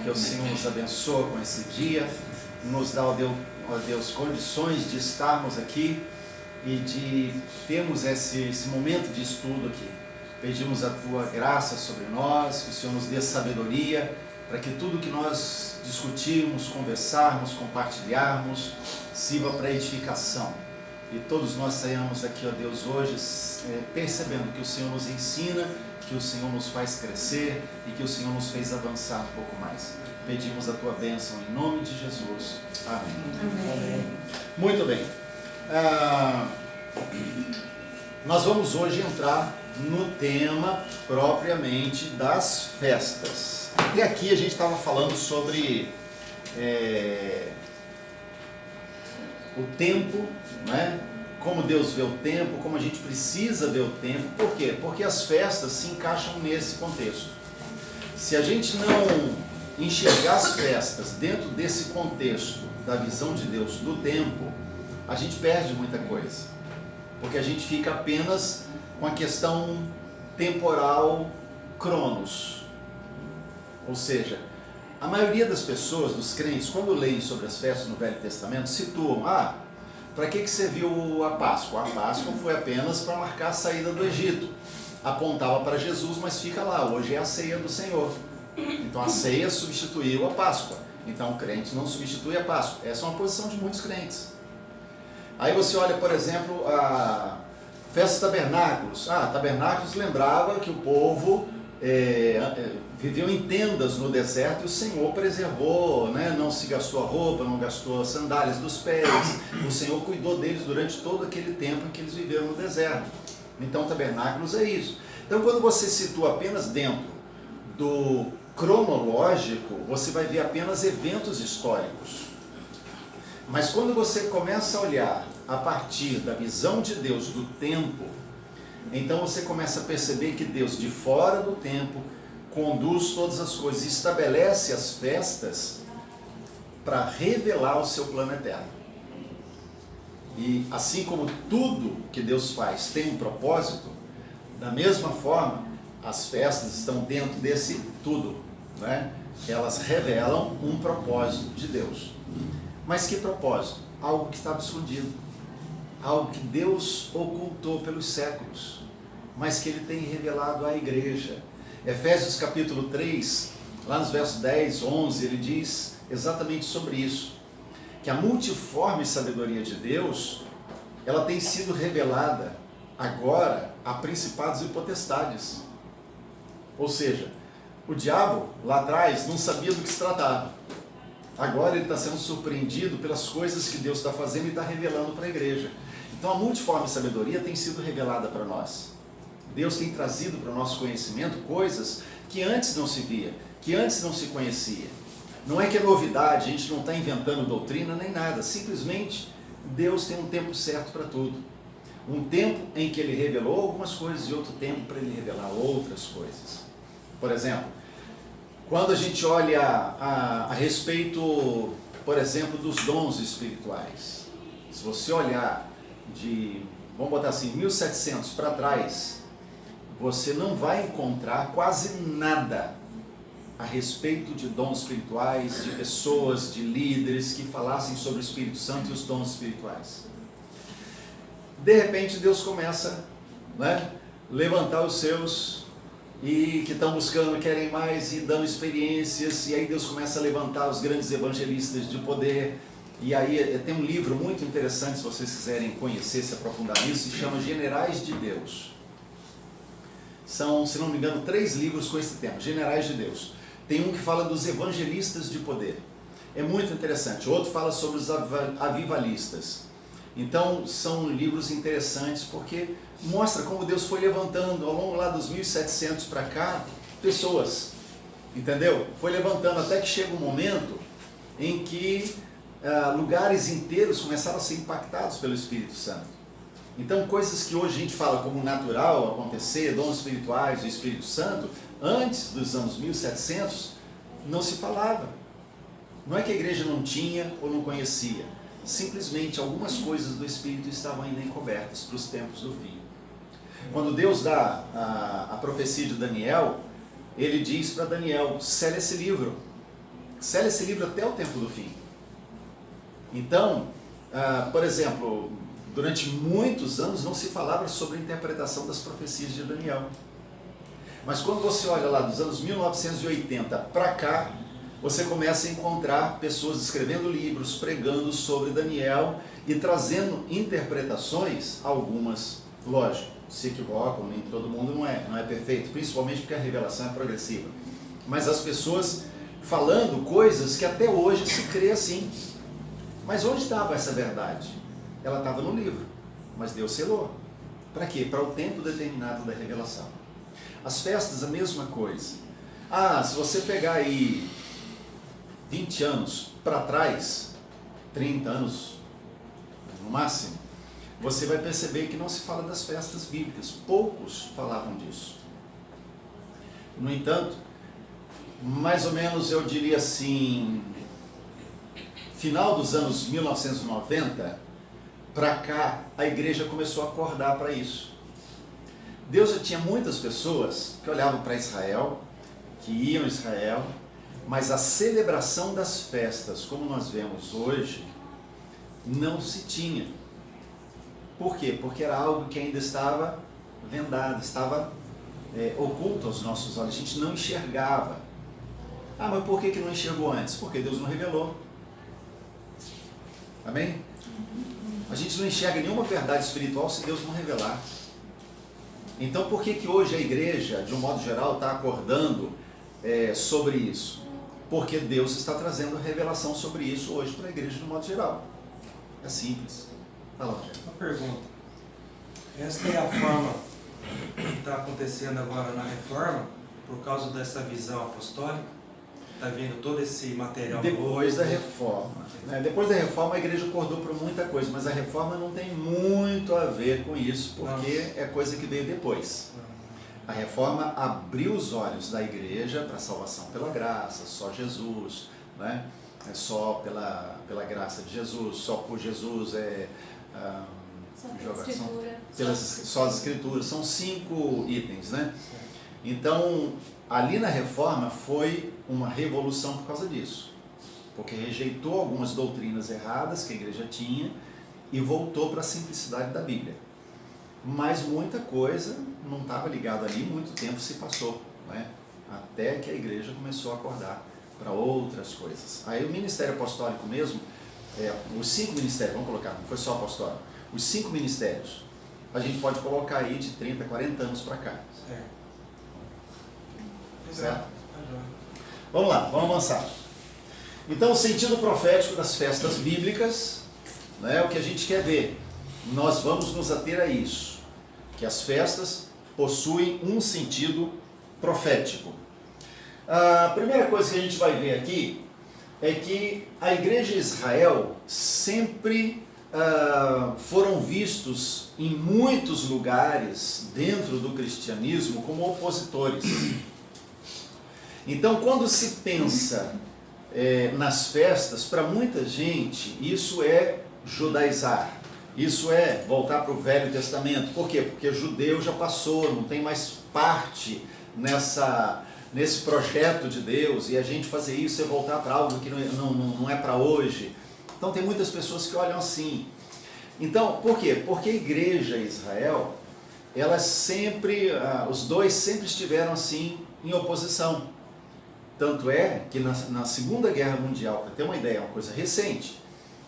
porque o Senhor nos abençoa com esse dia, nos dá, ó Deus, condições de estarmos aqui e de termos esse momento de estudo aqui. Pedimos a Tua graça sobre nós, que o Senhor nos dê sabedoria, para que tudo que nós discutirmos, conversarmos, compartilharmos, sirva para edificação. E todos nós saiamos aqui, ó Deus, hoje percebendo que o Senhor nos ensina, que o Senhor nos faz crescer e que o Senhor nos fez avançar um pouco mais. Pedimos a Tua bênção em nome de Jesus. Amém. Amém. Muito bem. Nós vamos hoje entrar no tema propriamente das festas. E aqui a gente estava falando sobre o tempo, né? Como Deus vê o tempo, como a gente precisa ver o tempo. Por quê? Porque as festas se encaixam nesse contexto. Se a gente não enxergar as festas dentro desse contexto da visão de Deus do tempo, a gente perde muita coisa. Porque a gente fica apenas com a questão temporal cronos. Ou seja, a maioria das pessoas, dos crentes, quando leem sobre as festas no Velho Testamento, situam, para que serviu a Páscoa? A Páscoa foi apenas para marcar a saída do Egito. Apontava para Jesus, mas fica lá, hoje é a ceia do Senhor. Então a ceia substituiu a Páscoa. Então o crente não substitui a Páscoa. Essa é uma posição de muitos crentes. Aí você olha, por exemplo, a festa dos tabernáculos. Tabernáculos lembrava que o povo viveu em tendas no deserto e o Senhor preservou, né? Não se gastou a roupa, não gastou as sandálias dos pés. O Senhor cuidou deles durante todo aquele tempo em que eles viveram no deserto. Então, tabernáculos é isso. Então, quando você situa apenas dentro do cronológico, você vai ver apenas eventos históricos. Mas quando você começa a olhar a partir da visão de Deus do tempo, então você começa a perceber que Deus, de fora do tempo, conduz todas as coisas, estabelece as festas para revelar o seu plano eterno. E assim como tudo que Deus faz tem um propósito, da mesma forma, as festas estão dentro desse tudo, né? Elas revelam um propósito de Deus. Mas que propósito? Algo que estava escondido, algo que Deus ocultou pelos séculos, mas que Ele tem revelado à igreja. Efésios capítulo 3, lá nos versos 10, 11, ele diz exatamente sobre isso, que a multiforme sabedoria de Deus, ela tem sido revelada agora a principados e potestades. Ou seja, o diabo lá atrás não sabia do que se tratava. Agora ele está sendo surpreendido pelas coisas que Deus está fazendo e está revelando para a igreja. Então a multiforme sabedoria tem sido revelada para nós. Deus tem trazido para o nosso conhecimento coisas que antes não se via, que antes não se conhecia. Não é que é novidade, a gente não está inventando doutrina nem nada. Simplesmente Deus tem um tempo certo para tudo. Um tempo em que Ele revelou algumas coisas e outro tempo para Ele revelar outras coisas. Por exemplo, quando a gente olha a respeito, por exemplo, dos dons espirituais. Se você olhar vamos botar assim, 1700 para trás, você não vai encontrar quase nada a respeito de dons espirituais, de pessoas, de líderes que falassem sobre o Espírito Santo e os dons espirituais. De repente Deus começa, né, levantar os seus e que estão buscando, querem mais e dando experiências, e aí Deus começa a levantar os grandes evangelistas de poder. E aí tem um livro muito interessante, se vocês quiserem conhecer, se aprofundar nisso, se chama Generais de Deus. São, se não me engano, 3 livros com esse tema, Generais de Deus. Tem um que fala dos evangelistas de poder. É muito interessante. Outro fala sobre os avivalistas. Então, são livros interessantes porque mostra como Deus foi levantando ao longo lá dos 1700 para cá, pessoas. Entendeu? Foi levantando até que chega um momento em que lugares inteiros começaram a ser impactados pelo Espírito Santo. Então, coisas que hoje a gente fala como natural acontecer, dons espirituais do Espírito Santo, antes dos anos 1700, não se falava. Não é que a igreja não tinha ou não conhecia. Simplesmente algumas coisas do Espírito estavam ainda encobertas para os tempos do fim. Quando Deus dá a profecia de Daniel, Ele diz para Daniel, sela esse livro, sela esse livro até o tempo do fim. Então, por exemplo, durante muitos anos não se falava sobre a interpretação das profecias de Daniel. Mas quando você olha lá dos anos 1980 para cá, você começa a encontrar pessoas escrevendo livros, pregando sobre Daniel e trazendo interpretações, algumas, lógico, se equivocam, nem todo mundo não é perfeito, principalmente porque a revelação é progressiva. Mas as pessoas falando coisas que até hoje se crê assim. Mas onde estava essa verdade? Ela estava no livro, mas Deus selou. Para quê? Para o tempo determinado da revelação. As festas, a mesma coisa. Se você pegar aí 20 anos para trás, 30 anos no máximo, você vai perceber que não se fala das festas bíblicas. Poucos falavam disso. No entanto, mais ou menos eu diria assim, final dos anos 1990, para cá, a igreja começou a acordar para isso. Deus já tinha muitas pessoas que olhavam para Israel, que iam a Israel, mas a celebração das festas, como nós vemos hoje, não se tinha. Por quê? Porque era algo que ainda estava vendado, estava oculto aos nossos olhos, a gente não enxergava. Mas por que não enxergou antes? Porque Deus não revelou. Amém? A gente não enxerga nenhuma verdade espiritual se Deus não revelar. Então por que hoje a igreja, de um modo geral, está acordando sobre isso? Porque Deus está trazendo revelação sobre isso hoje para a igreja de um modo geral. É simples. Fala, Rogério. Uma pergunta. Esta é a forma que está acontecendo agora na reforma, por causa dessa visão apostólica? Está vindo todo esse material depois da reforma. Depois da reforma a igreja acordou para muita coisa, mas a reforma não tem muito a ver com isso, porque é coisa que veio depois. A reforma abriu os olhos da igreja para a salvação pela graça, só Jesus, né? É só pela graça de Jesus, só por Jesus, só as escrituras, são 5 itens, né? Então, ali na reforma foi uma revolução por causa disso, porque rejeitou algumas doutrinas erradas que a igreja tinha e voltou para a simplicidade da Bíblia. Mas muita coisa não estava ligada ali, muito tempo se passou, né? Até que a igreja começou a acordar para outras coisas. Aí o ministério apostólico mesmo, os 5 ministérios, vamos colocar, não foi só apostólico, os 5 ministérios, a gente pode colocar aí de 30, 40 anos para cá. Certo? Vamos lá, vamos avançar. Então, o sentido profético das festas bíblicas, né, o que a gente quer ver, nós vamos nos ater a isso, que as festas possuem um sentido profético. A primeira coisa que a gente vai ver aqui é que a igreja de Israel sempre foram vistos em muitos lugares dentro do cristianismo como opositores. Então, quando se pensa nas festas, para muita gente, isso é judaizar, isso é voltar para o Velho Testamento. Por quê? Porque judeu já passou, não tem mais parte nesse projeto de Deus, e a gente fazer isso é voltar para algo que não é para hoje. Então, tem muitas pessoas que olham assim. Então, por quê? Porque a igreja em Israel, elas sempre, os dois sempre estiveram assim em oposição. Tanto é que na Segunda Guerra Mundial, para ter uma ideia, é uma coisa recente,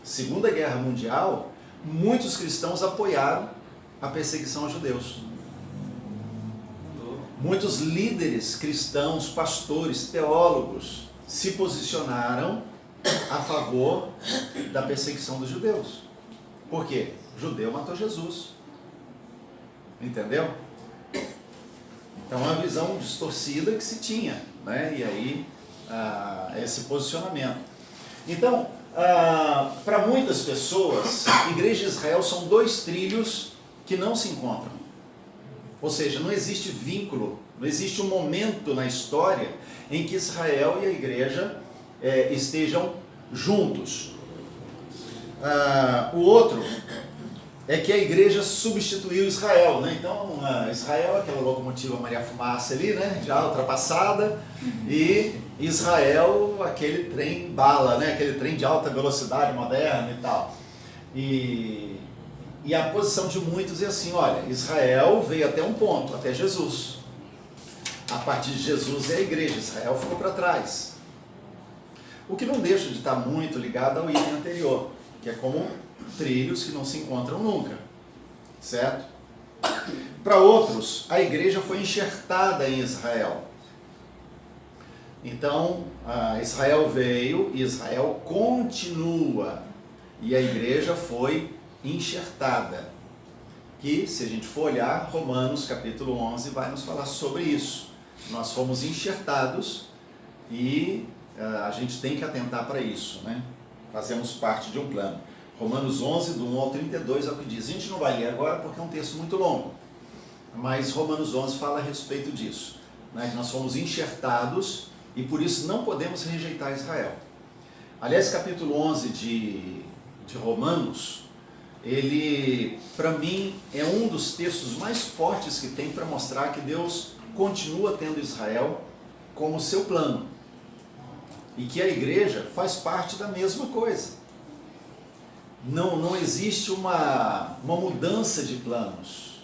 Segunda Guerra Mundial, muitos cristãos apoiaram a perseguição aos judeus. Muitos líderes cristãos, pastores, teólogos, se posicionaram a favor da perseguição dos judeus. Por quê? O judeu matou Jesus. Entendeu? Então, é uma visão distorcida que se tinha, né? E aí, esse posicionamento. Então, para muitas pessoas, igreja de Israel são 2 trilhos que não se encontram. Ou seja, não existe vínculo, não existe um momento na história em que Israel e a igreja estejam juntos. O outro é que a igreja substituiu Israel, né? Então, Israel é aquela locomotiva Maria Fumaça ali, né? Já ultrapassada, e Israel, aquele trem bala, né? Aquele trem de alta velocidade moderno e tal. E a posição de muitos é assim, olha, Israel veio até um ponto, até Jesus. A partir de Jesus é a igreja, Israel ficou para trás. O que não deixa de estar muito ligado ao item anterior, que é como trilhos que não se encontram nunca, certo? Para outros, a igreja foi enxertada em Israel. Então, Israel veio e Israel continua. E a igreja foi enxertada. Que, se a gente for olhar, Romanos capítulo 11 vai nos falar sobre isso. Nós fomos enxertados e a gente tem que atentar para isso, né? Fazemos parte de um plano. Romanos 11, do 1 ao 32 é o que diz. A gente não vai ler agora porque é um texto muito longo, mas Romanos 11 fala a respeito disso, né? Que nós fomos enxertados e por isso não podemos rejeitar Israel. Aliás, capítulo 11 de Romanos, ele, para mim, é um dos textos mais fortes que tem para mostrar que Deus continua tendo Israel como seu plano e que a igreja faz parte da mesma coisa. Não existe uma mudança de planos.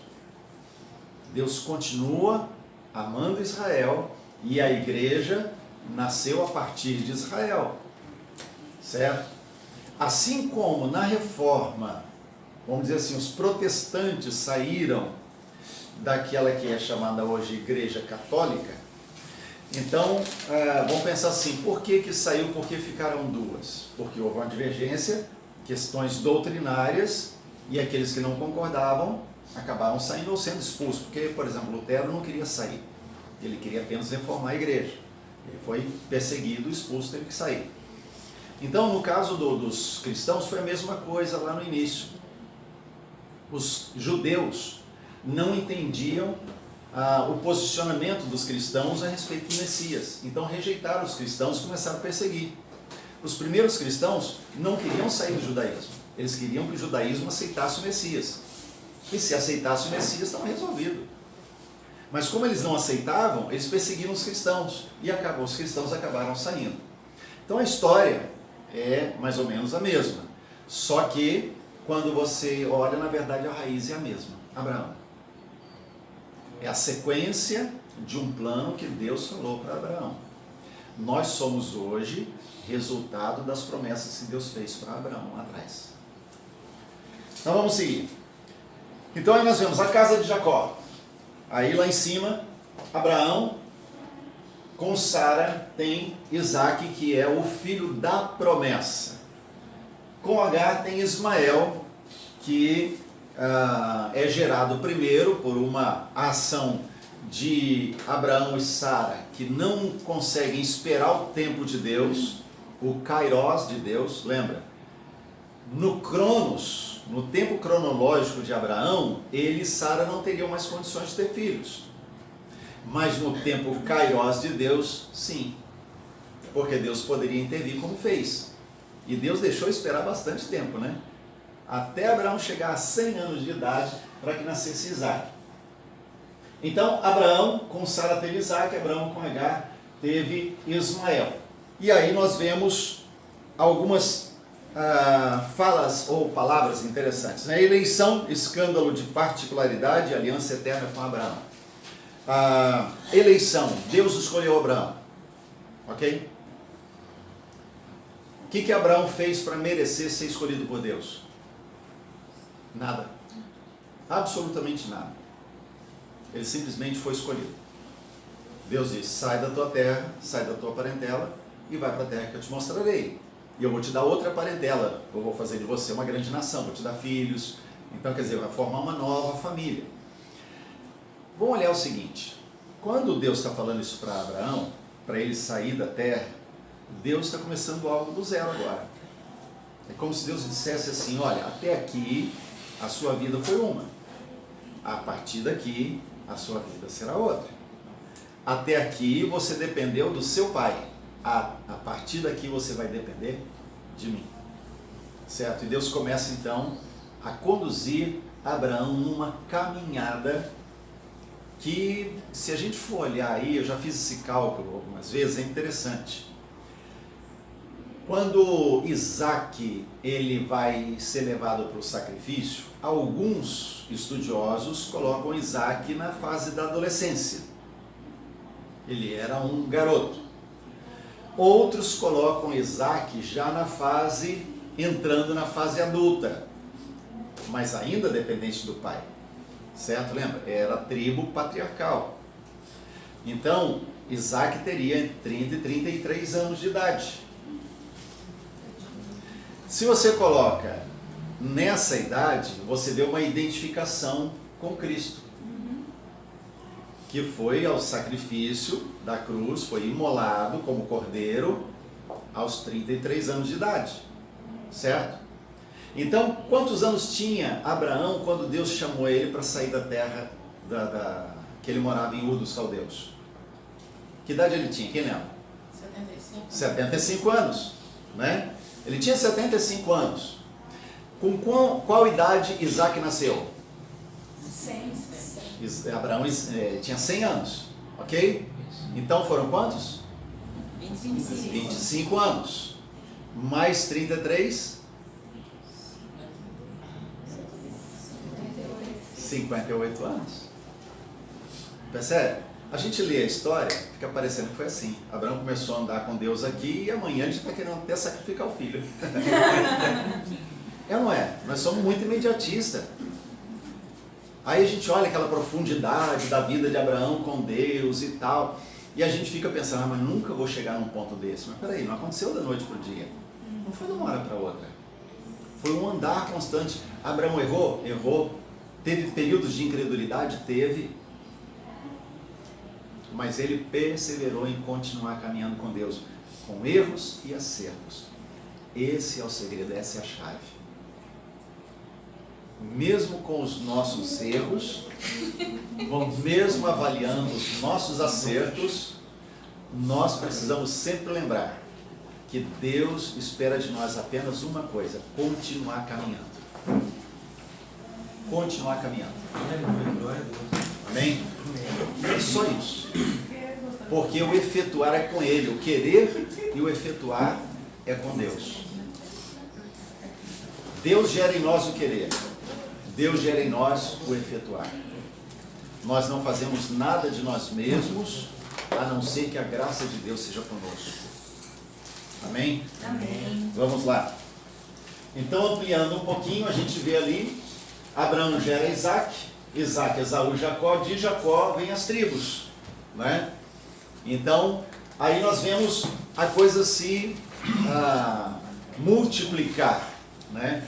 Deus continua amando Israel e a igreja nasceu a partir de Israel, certo? Assim como na reforma, vamos dizer assim, os protestantes saíram daquela que é chamada hoje Igreja Católica, então vamos pensar assim, por que saiu, por que ficaram duas? Porque houve uma divergência, questões doutrinárias, e aqueles que não concordavam acabaram saindo ou sendo expulsos, porque, por exemplo, Lutero não queria sair, ele queria apenas reformar a igreja, ele foi perseguido, expulso, teve que sair. Então, no caso dos cristãos, foi a mesma coisa lá no início. Os judeus não entendiam o posicionamento dos cristãos a respeito do Messias. Então, rejeitaram os cristãos e começaram a perseguir. Os primeiros cristãos não queriam sair do judaísmo. Eles queriam que o judaísmo aceitasse o Messias. E se aceitasse o Messias, estava resolvido. Mas como eles não aceitavam, eles perseguiram os cristãos. E os cristãos acabaram saindo. Então, a história é mais ou menos a mesma. Só que, quando você olha, na verdade, a raiz é a mesma. Abraão. É a sequência de um plano que Deus falou para Abraão. Nós somos hoje resultado das promessas que Deus fez para Abraão lá atrás. Então vamos seguir. Então aí nós vemos a casa de Jacó. Aí lá em cima, Abraão com Sara tem Isaac, que é o filho da promessa. Com Agar tem Ismael, que é gerado primeiro por uma ação de Abraão e Sara, que não conseguem esperar o tempo de Deus, o Kairos de Deus, lembra? No Cronos, no tempo cronológico de Abraão, ele e Sara não teriam mais condições de ter filhos. Mas no tempo Kairos de Deus, sim. Porque Deus poderia intervir como fez. E Deus deixou esperar bastante tempo, né? Até Abraão chegar a 100 anos de idade para que nascesse Isaac. Então, Abraão com Sara teve Isaac, Abraão com Agar teve Ismael. E aí nós vemos algumas falas ou palavras interessantes, né? Eleição, escândalo de particularidade, aliança eterna com Abraão. Eleição, Deus escolheu Abraão, ok? O que Abraão fez para merecer ser escolhido por Deus? Nada, absolutamente nada. Ele simplesmente foi escolhido. Deus disse, sai da tua terra, sai da tua parentela e vai para a terra que eu te mostrarei. E eu vou te dar outra parentela, eu vou fazer de você uma grande nação, vou te dar filhos. Então, quer dizer, vai formar uma nova família. Vamos olhar o seguinte, quando Deus está falando isso para Abraão, para ele sair da terra, Deus está começando algo do zero agora. É como se Deus dissesse assim, olha, até aqui a sua vida foi uma, a partir daqui a sua vida será outra. Até aqui você dependeu do seu pai, a partir daqui você vai depender de mim, certo? E Deus começa então a conduzir Abraão numa caminhada que, se a gente for olhar aí, eu já fiz esse cálculo algumas vezes, é interessante. Quando Isaac ele vai ser levado para o sacrifício, alguns estudiosos colocam Isaac na fase da adolescência. Ele era um garoto. Outros colocam Isaac já na fase, entrando na fase adulta, mas ainda dependente do pai. Certo? Lembra? Era tribo patriarcal. Então, Isaac teria entre 30 e 33 anos de idade. Se você coloca nessa idade, você vê uma identificação com Cristo, que foi ao sacrifício da cruz, foi imolado como cordeiro aos 33 anos de idade, certo? Então, quantos anos tinha Abraão quando Deus chamou ele para sair da terra que ele morava em Ur dos Caldeus? Que idade ele tinha? Quem lembra? 75. 75 anos, né? Ele tinha 75 anos. Com qual idade Isaac nasceu? 100. Abraão tinha 100 anos, ok? Então foram quantos? 25. 25 anos. Mais 33? 58 anos. Percebe? A gente lê a história, fica parecendo que foi assim. Abraão começou a andar com Deus aqui e amanhã a gente está querendo até sacrificar o filho. É ou não é? Nós somos muito imediatistas. Aí a gente olha aquela profundidade da vida de Abraão com Deus e tal, e a gente fica pensando, mas nunca vou chegar num ponto desse. Mas peraí, não aconteceu da noite para o dia. Não foi de uma hora para outra. Foi um andar constante. Abraão errou? Errou. Teve períodos de incredulidade? Teve. Mas ele perseverou em continuar caminhando com Deus, com erros e acertos. Esse é o segredo, essa é a chave. Mesmo com os nossos erros, mesmo avaliando os nossos acertos, nós precisamos sempre lembrar que Deus espera de nós apenas uma coisa: continuar caminhando. Continuar caminhando. Amém? É só isso. Porque o efetuar é com Ele, o querer e o efetuar é com Deus. Deus gera em nós o querer, Deus gera em nós o efetuar. Nós não fazemos nada de nós mesmos, a não ser que a graça de Deus seja conosco. Amém? Amém. Vamos lá. Então, ampliando um pouquinho, a gente vê ali, Abraão gera Isaac, Isaac, Esaú, Jacó, de Jacó vem as tribos, né? Então, aí nós vemos a coisa se multiplicar, né?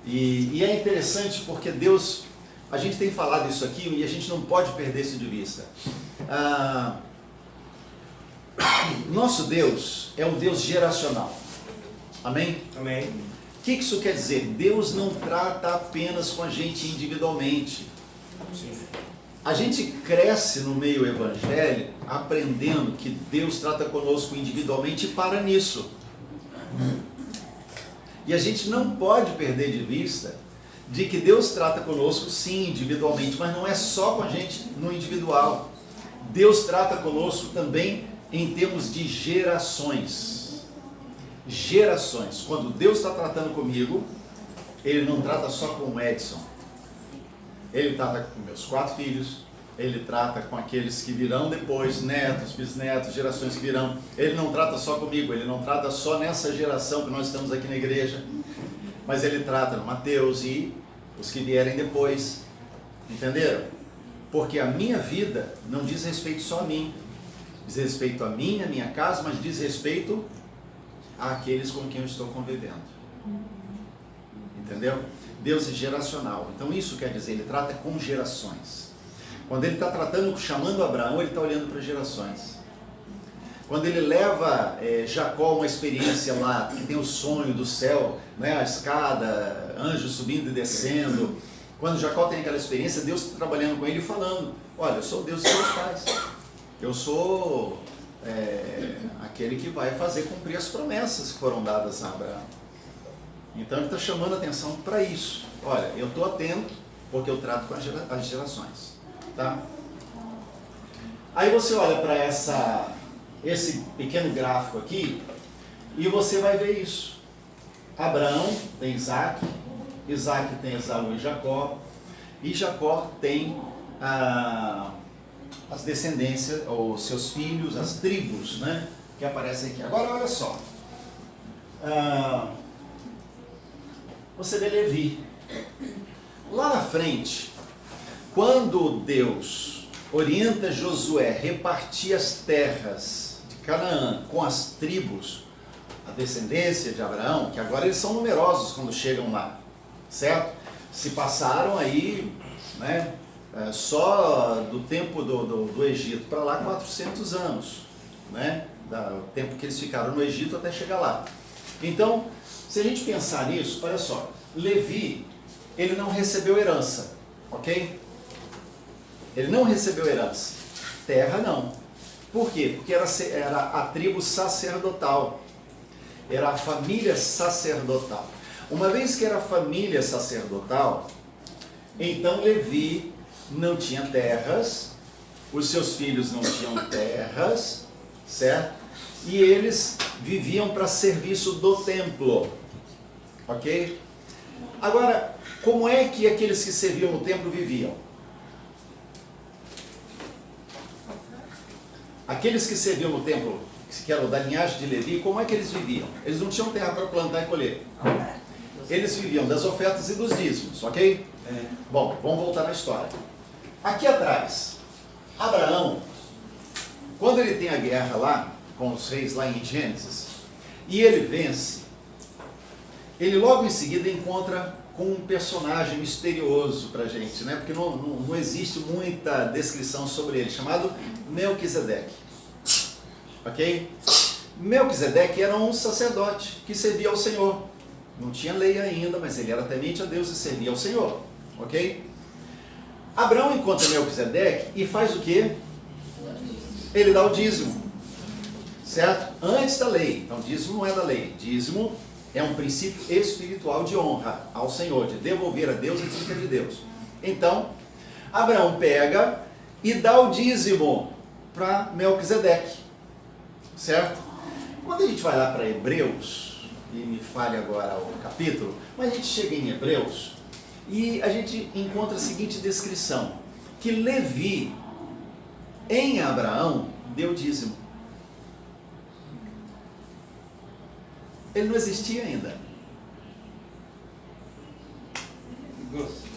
E é interessante porque Deus, a gente tem falado isso aqui e a gente não pode perder isso de vista. Nosso Deus é um Deus geracional. Amém? Amém. O que isso quer dizer? Deus não trata apenas com a gente individualmente. A gente cresce no meio evangélico aprendendo que Deus trata conosco individualmente e para nisso. E a gente não pode perder de vista de que Deus trata conosco sim individualmente, mas não é só com a gente no individual. Deus trata conosco também em termos de gerações. Gerações. Quando Deus está tratando comigo, Ele não trata só com o Edson. Ele trata com meus 4 filhos, Ele trata com aqueles que virão depois, netos, bisnetos, gerações que virão. Ele não trata só comigo, Ele não trata só nessa geração que nós estamos aqui na igreja, mas Ele trata no Mateus e os que vierem depois. Entenderam? Porque a minha vida não diz respeito só a mim, diz respeito a mim, a minha casa, mas diz respeito àqueles com quem eu estou convivendo. Entendeu? Deus é geracional. Então isso quer dizer, Ele trata com gerações. Quando Ele está tratando, chamando Abraão, Ele está olhando para gerações. Quando Ele leva Jacó a uma experiência lá, que tem o sonho do céu, né, a escada, anjos subindo e descendo. Quando Jacó tem aquela experiência, Deus está trabalhando com ele e falando: olha, eu sou o Deus dos seus pais. Eu sou aquele que vai fazer cumprir as promessas que foram dadas a Abraão. Então Ele está chamando a atenção para isso. Olha, eu estou atento porque eu trato com as gerações. Tá? Aí você olha para esse pequeno gráfico aqui e você vai ver isso. Abraão tem Isaac, Isaac tem Esaú e Jacó tem as descendências, ou seus filhos, as tribos, né, que aparecem aqui. Agora olha só, você vê Levi. Lá na frente, quando Deus orienta Josué a repartir as terras de Canaã com as tribos, a descendência de Abraão, que agora eles são numerosos quando chegam lá, certo? Se passaram aí, né, só do tempo do Egito para lá 400 anos, né, do tempo que eles ficaram no Egito até chegar lá. Então, se a gente pensar nisso, olha só, Levi, ele não recebeu herança, ok? Ele não recebeu herança, terra não. Por quê? Porque era a tribo sacerdotal, era a família sacerdotal. Uma vez que era a família sacerdotal, então Levi não tinha terras, os seus filhos não tinham terras, certo? E eles viviam para serviço do templo, ok? Agora, como é que aqueles que serviam no templo viviam? Aqueles que serviam no templo, que eram da linhagem de Levi, como é que eles viviam? Eles não tinham terra para plantar e colher. Eles viviam das ofertas e dos dízimos, ok? Bom, vamos voltar na história. Aqui atrás, Abraão, quando ele tem a guerra lá, com os reis lá em Gênesis, e ele vence, ele logo em seguida encontra com um personagem misterioso para a gente, né? Porque não existe muita descrição sobre ele, chamado Melquisedeque, ok? Melquisedeque era um sacerdote que servia ao Senhor, não tinha lei ainda, mas ele era temente a Deus e servia ao Senhor, ok? Abraão encontra Melquisedeque e faz o quê? Ele dá o dízimo, certo? Antes da lei. Então dízimo não é da lei, dízimo é um princípio espiritual de honra ao Senhor, de devolver a Deus aquilo que é de Deus. Então, Abraão pega e dá o dízimo para Melquisedeque, certo? Quando a gente vai lá para Hebreus, e me fale agora o capítulo, mas a gente chega em Hebreus e a gente encontra a seguinte descrição, que Levi, em Abraão, deu dízimo. Ele não existia ainda.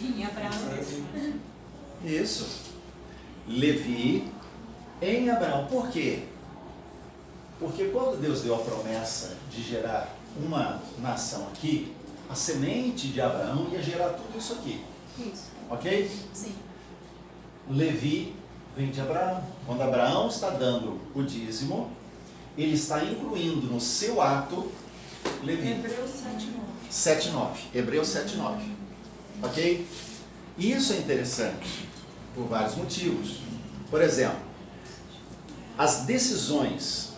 Em Abraão. Isso. Levi em Abraão. Por quê? Porque quando Deus deu a promessa de gerar uma nação aqui, a semente de Abraão ia gerar tudo isso aqui. Isso. Ok? Sim. Levi vem de Abraão. Quando Abraão está dando o dízimo, ele está incluindo no seu ato Levi. Hebreus 7:9. Hebreus 7:9. Ok? E isso é interessante por vários motivos. Por exemplo, as decisões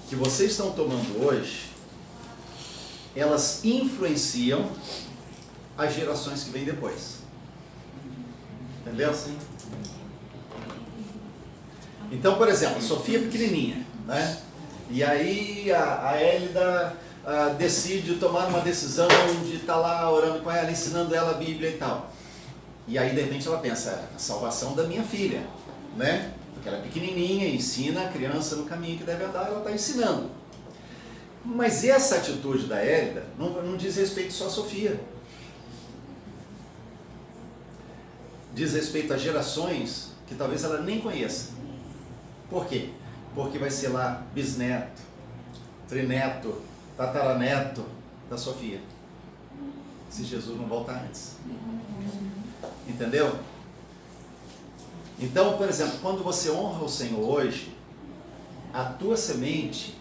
que vocês estão tomando hoje, elas influenciam as gerações que vêm depois. Entendeu? Sim. Então, por exemplo, a Sofia é pequenininha, né? E aí a Hélida decide tomar uma decisão de estar lá orando com ela, ensinando ela a Bíblia e tal. E aí, de repente, ela pensa, a salvação da minha filha, né? Porque ela é pequenininha, ensina a criança no caminho que deve andar, ela está ensinando. Mas essa atitude da Hélida não diz respeito só à Sofia. Diz respeito a gerações que talvez ela nem conheça. Por quê? Porque vai ser lá bisneto, trineto, tataraneto da Sofia, se Jesus não voltar antes. Entendeu? Então, por exemplo, quando você honra o Senhor hoje, a tua semente,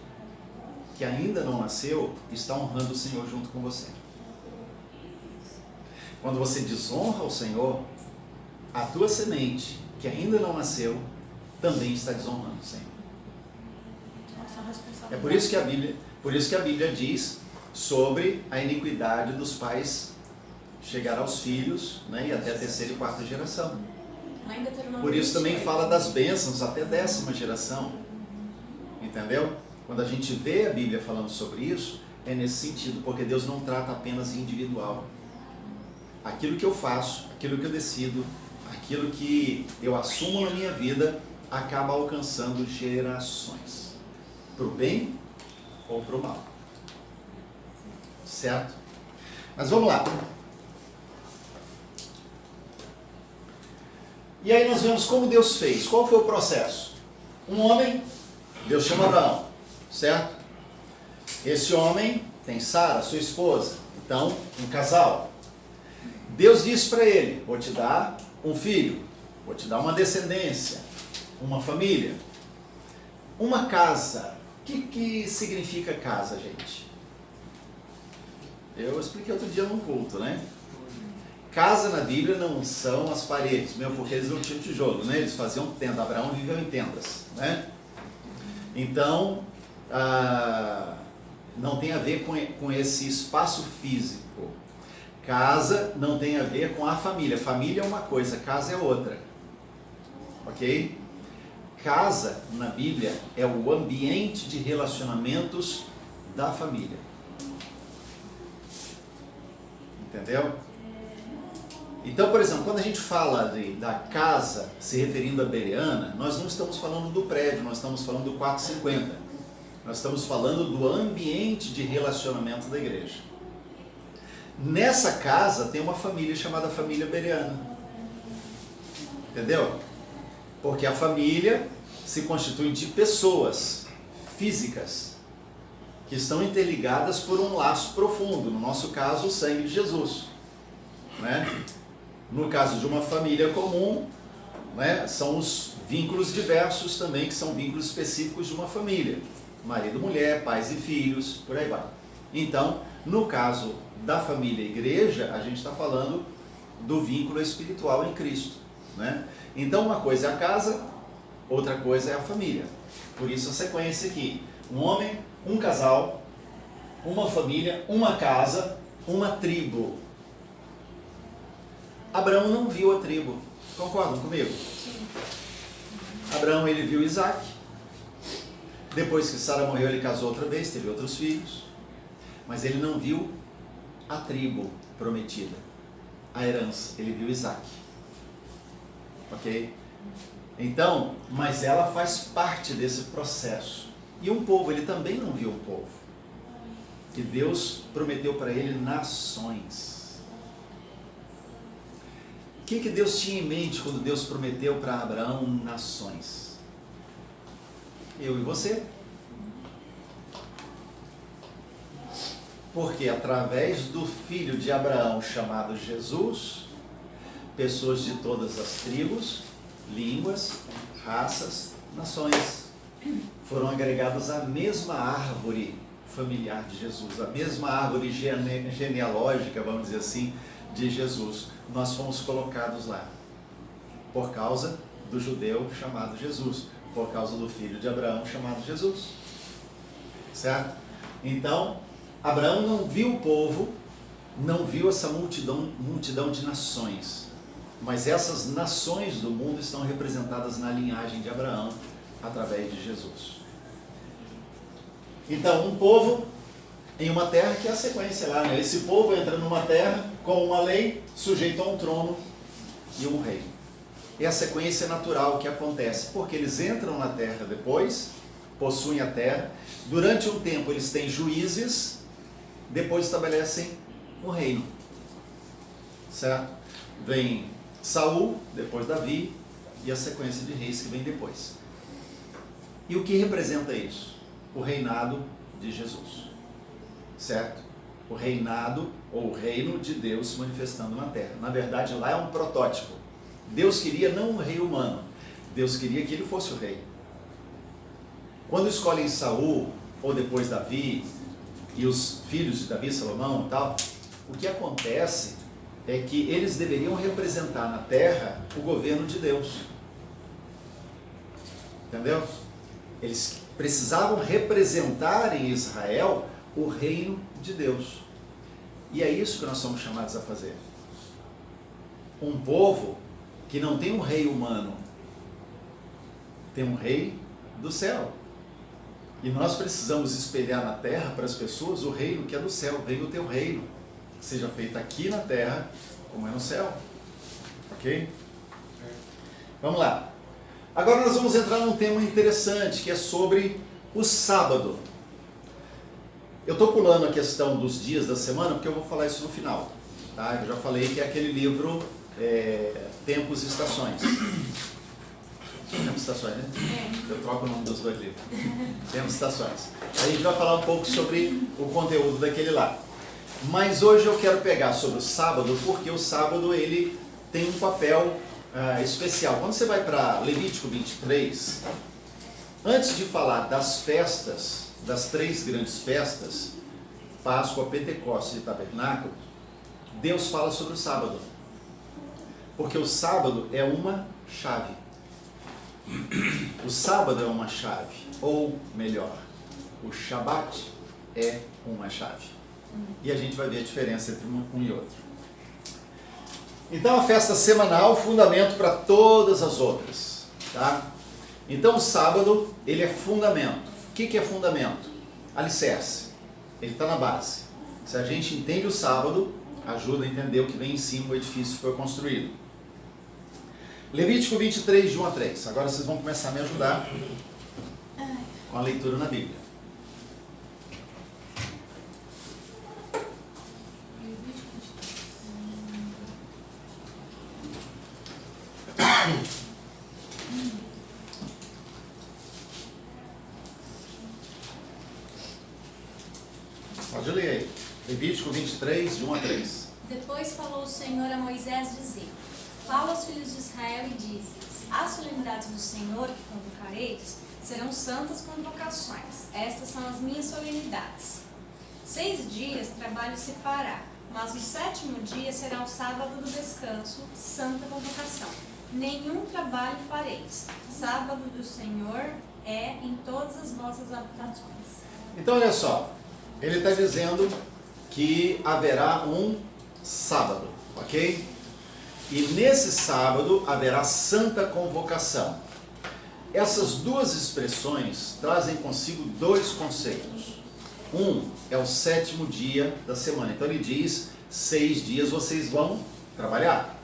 que ainda não nasceu, está honrando o Senhor junto com você. Quando você desonra o Senhor, a tua semente, que ainda não nasceu, também está desonrando o Senhor. É por isso que a Bíblia diz sobre a iniquidade dos pais chegar aos filhos, né, e até a terceira e quarta geração. Lá em Deuteronômio Por isso também 28. fala das bênçãos até 10ª geração. Entendeu? Quando a gente vê a Bíblia falando sobre isso, é nesse sentido, porque Deus não trata apenas individual. Aquilo que eu faço, aquilo que eu decido, aquilo que eu assumo na minha vida, acaba alcançando gerações. Para o bem ou para o mal. Certo? Mas vamos lá. E aí nós vemos como Deus fez. Qual foi o processo? Um homem, Deus chama Abraão, certo? Esse homem tem Sara, sua esposa. Então, um casal. Deus disse para ele: vou te dar um filho, vou te dar uma descendência, uma família, uma casa. O que significa casa, gente? Eu expliquei outro dia num culto, né? Casa na Bíblia não são as paredes, mesmo porque eles não tinham tijolo, né? Eles faziam tenda. Abraão viveu em tendas, né? Então, não tem a ver com esse espaço físico. Casa não tem a ver com a família. Família é uma coisa, casa é outra. Ok? Casa, na Bíblia, é o ambiente de relacionamentos da família. Entendeu? Então, por exemplo, quando a gente fala da casa se referindo a Bereana, nós não estamos falando do prédio, nós estamos falando do 450. Nós estamos falando do ambiente de relacionamento da igreja. Nessa casa tem uma família chamada família Bereana. Entendeu? Porque a família se constitui de pessoas físicas que estão interligadas por um laço profundo, no nosso caso, o sangue de Jesus, né? No caso de uma família comum, né, são os vínculos diversos também, que são vínculos específicos de uma família. Marido, mulher, pais e filhos, por aí vai. Então, no caso da família igreja, a gente está falando do vínculo espiritual em Cristo, né? Então, uma coisa é a casa, outra coisa é a família. Por isso a sequência aqui: um homem, um casal, uma família, uma casa, uma tribo. Abraão não viu a tribo. Concordam comigo? Sim. Abraão, ele viu Isaac. Depois que Sara morreu, ele casou outra vez, teve outros filhos. Mas ele não viu a tribo prometida, a herança. Ele viu Isaac. Ok? Então, mas ela faz parte desse processo. E um povo, ele também não viu o povo. Que Deus prometeu para ele nações. O que Deus tinha em mente quando Deus prometeu para Abraão nações? Eu e você. Porque através do filho de Abraão chamado Jesus, pessoas de todas as tribos, línguas, raças, nações foram agregadas à mesma árvore familiar de Jesus, a mesma árvore genealógica, vamos dizer assim, de Jesus. Nós fomos colocados lá por causa do judeu chamado Jesus, por causa do filho de Abraão chamado Jesus, certo? Então, Abraão não viu o povo, não viu essa multidão de nações, mas essas nações do mundo estão representadas na linhagem de Abraão através de Jesus. Então, um povo em uma terra, que é a sequência lá, né? Esse povo entra numa terra com uma lei, sujeito a um trono e um rei. É a sequência natural que acontece, porque eles entram na terra depois, possuem a terra, durante um tempo eles têm juízes, depois estabelecem um reino, certo? Vem Saul, depois Davi, e a sequência de reis que vem depois. E o que representa isso? O reinado de Jesus, certo? O reinado ou o reino de Deus se manifestando na terra. Na verdade, lá é um protótipo. Deus queria não um rei humano, Deus queria que ele fosse o rei. Quando escolhem Saul, ou depois Davi, e os filhos de Davi, Salomão e tal, o que acontece é que eles deveriam representar na terra o governo de Deus. Entendeu? Eles precisavam representar em Israel o reino de Deus. E é isso que nós somos chamados a fazer. Um povo que não tem um rei humano, tem um rei do céu. E nós precisamos espelhar na terra para as pessoas o reino que é do céu. Venha o teu reino, seja feito aqui na terra como é no céu. Ok? Vamos lá. Agora nós vamos entrar num tema interessante, que é sobre o sábado. Eu estou pulando a questão dos dias da semana, porque eu vou falar isso no final. Tá? Eu já falei que é aquele livro Tempos e Estações. Tempos e Estações, né? Eu troco o nome dos dois livros. Tempos e Estações. A gente vai falar um pouco sobre o conteúdo daquele lá. Mas hoje eu quero pegar sobre o sábado, porque o sábado ele tem um papel especial. Quando você vai para Levítico 23, antes de falar das festas, das 3 grandes festas, Páscoa, Pentecostes e Tabernáculo, Deus fala sobre o sábado. Porque o sábado é uma chave. O sábado é uma chave. Ou melhor, o Shabat é uma chave. E a gente vai ver a diferença entre um e outro. Então a festa semanal, fundamento para todas as outras. Tá? Então o sábado, ele é fundamento. O que é fundamento? Alicerce. Ele está na base. Se a gente entende o sábado, ajuda a entender o que vem em cima do edifício que foi construído. Levítico 23, de 1 a 3. Agora vocês vão começar a me ajudar com a leitura na Bíblia. Pode ler aí. Levítico 23, de 1 a 3. Depois falou o Senhor a Moisés, dizendo: Fala aos filhos de Israel e diz-lhes: As solenidades do Senhor que convocareis serão santas convocações. Estas são as minhas solenidades. 6 dias trabalho se fará, mas o 7º dia será o sábado do descanso, santa convocação. Nenhum trabalho fareis. Sábado do Senhor é em todas as vossas habitações. Então olha só, ele está dizendo que haverá um sábado, ok? E nesse sábado haverá santa convocação. Essas duas expressões trazem consigo 2 conceitos. Um é o 7º dia da semana. Então ele diz, 6 dias vocês vão trabalhar.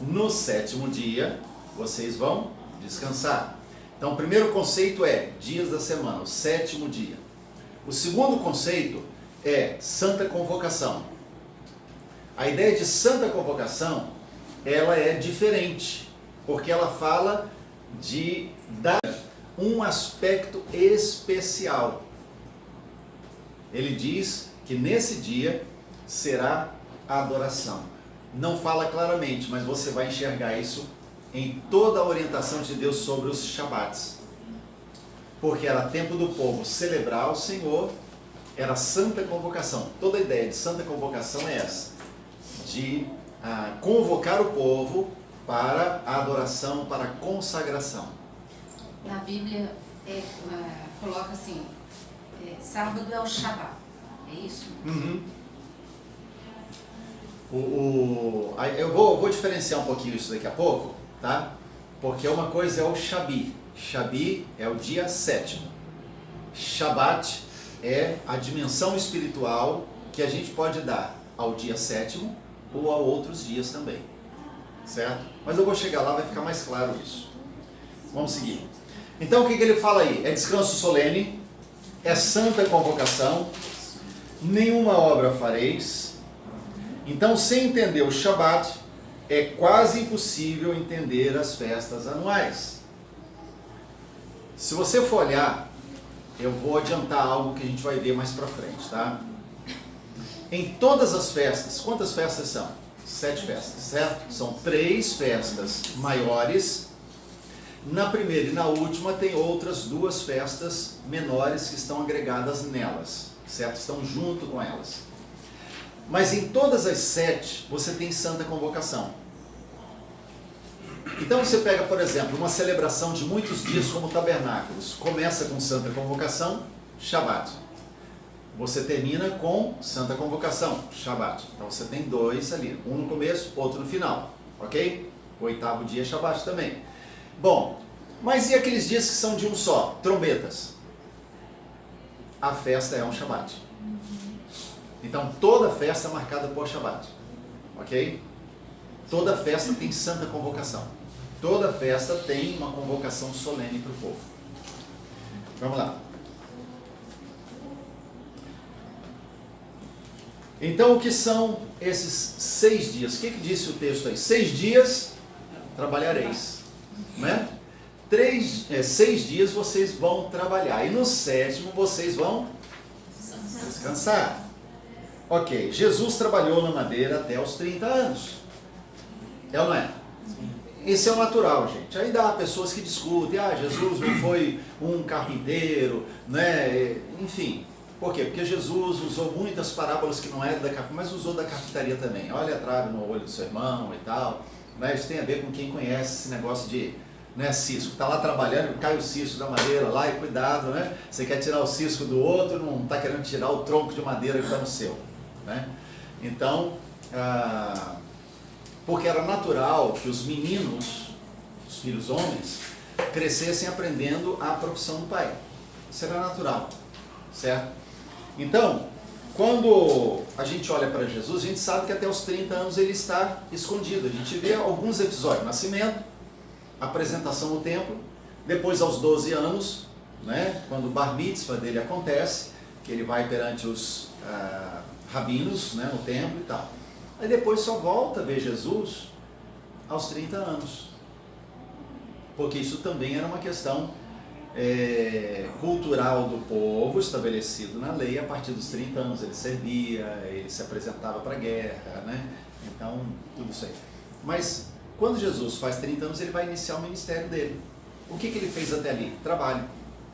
No 7º dia vocês vão descansar. Então o primeiro conceito é dias da semana, o 7º dia. O segundo conceito é santa convocação. A ideia de santa convocação, ela é diferente, porque ela fala de dar um aspecto especial. Ele diz que nesse dia será a adoração. Não fala claramente, mas você vai enxergar isso em toda a orientação de Deus sobre os Shabats. Porque era tempo do povo celebrar o Senhor, era santa convocação. Toda a ideia de santa convocação é essa, de convocar o povo para a adoração, para a consagração. Na Bíblia coloca assim, sábado é o Shabat, é isso? Uhum. Eu vou diferenciar um pouquinho isso daqui a pouco, tá? Porque uma coisa é o Shabi. Shabi é o dia 7º. Shabat é a dimensão espiritual que a gente pode dar ao dia 7º ou a outros dias também. Certo? Mas eu vou chegar lá, vai ficar mais claro isso. Vamos seguir. Então o que ele fala aí? É descanso solene, é santa convocação, nenhuma obra fareis. Então, sem entender o Shabat, é quase impossível entender as festas anuais. Se você for olhar, eu vou adiantar algo que a gente vai ver mais pra frente, tá? Em todas as festas, quantas festas são? 7 festas, certo? São 3 festas maiores. Na primeira e na última tem outras 2 festas menores que estão agregadas nelas, certo? Estão junto com elas. Mas em todas as 7 você tem santa convocação. Então você pega, por exemplo, uma celebração de muitos dias como tabernáculos. Começa com santa convocação, Shabat. Você termina com santa convocação, Shabat. Então você tem 2 ali, um no começo, outro no final, ok? O 8º dia é Shabat também. Bom, mas e aqueles dias que são de um só? Trombetas. A festa é um Shabat. Então toda festa é marcada por Shabat. Ok? Toda festa tem santa convocação. Toda festa tem uma convocação solene para o povo. Vamos lá. Então, o que são esses 6 dias? O que disse o texto aí? 6 dias trabalhareis. Né? 6 dias vocês vão trabalhar. E no 7º vocês vão descansar. Ok, Jesus trabalhou na madeira até os 30 anos. É ou não é? Esse é o natural, gente. Aí dá pessoas que discutem, Jesus não foi um carpinteiro, né? Enfim, por quê? Porque Jesus usou muitas parábolas que não eram da carpintaria, mas usou da carpintaria também. Olha a trave no olho do seu irmão e tal. Né? Isso tem a ver com quem conhece esse negócio de cisco. Está lá trabalhando, cai o cisco da madeira lá e cuidado, né? Você quer tirar o cisco do outro, não está querendo tirar o tronco de madeira que está no seu. Né? Então, porque era natural que os meninos, os filhos homens, crescessem aprendendo a profissão do pai. Isso era natural, certo? Então, quando a gente olha para Jesus, a gente sabe que até os 30 anos ele está escondido. A gente vê alguns episódios: nascimento, apresentação no templo, depois aos 12 anos, né, quando o bar mitzvah dele acontece, que ele vai perante os rabinos, né, no templo e tal. Aí depois só volta a ver Jesus aos 30 anos. Porque isso também era uma questão cultural do povo, estabelecido na lei. A partir dos 30 anos ele servia, ele se apresentava para a guerra, né? Então, tudo isso aí. Mas quando Jesus faz 30 anos, ele vai iniciar o ministério dele. O que ele fez até ali? Trabalho.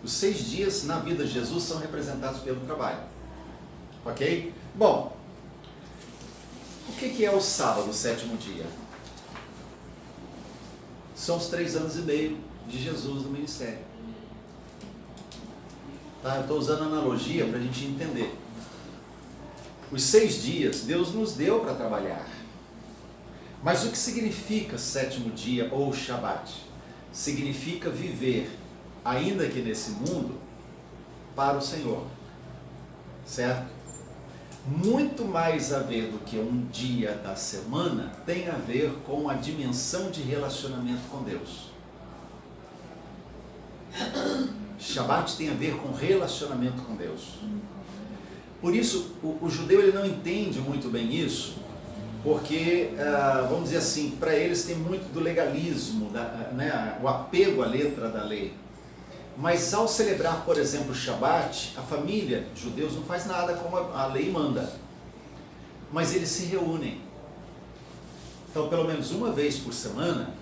Os 6 dias na vida de Jesus são representados pelo trabalho. Ok? Bom, o que é o sábado, o 7º dia? São os 3 anos e meio de Jesus no ministério. Tá? Eu estou usando analogia para a gente entender. Os 6 dias Deus nos deu para trabalhar. Mas o que significa 7º dia ou Shabat? Significa viver, ainda que nesse mundo, para o Senhor. Certo? Muito mais a ver do que um dia da semana, tem a ver com a dimensão de relacionamento com Deus. Shabat tem a ver com relacionamento com Deus. Por isso, o judeu ele não entende muito bem isso, porque, vamos dizer assim, para eles tem muito do legalismo, né, o apego à letra da lei. Mas ao celebrar, por exemplo, o Shabat, a família de judeus não faz nada como a lei manda. Mas eles se reúnem. Então, pelo menos uma vez por semana,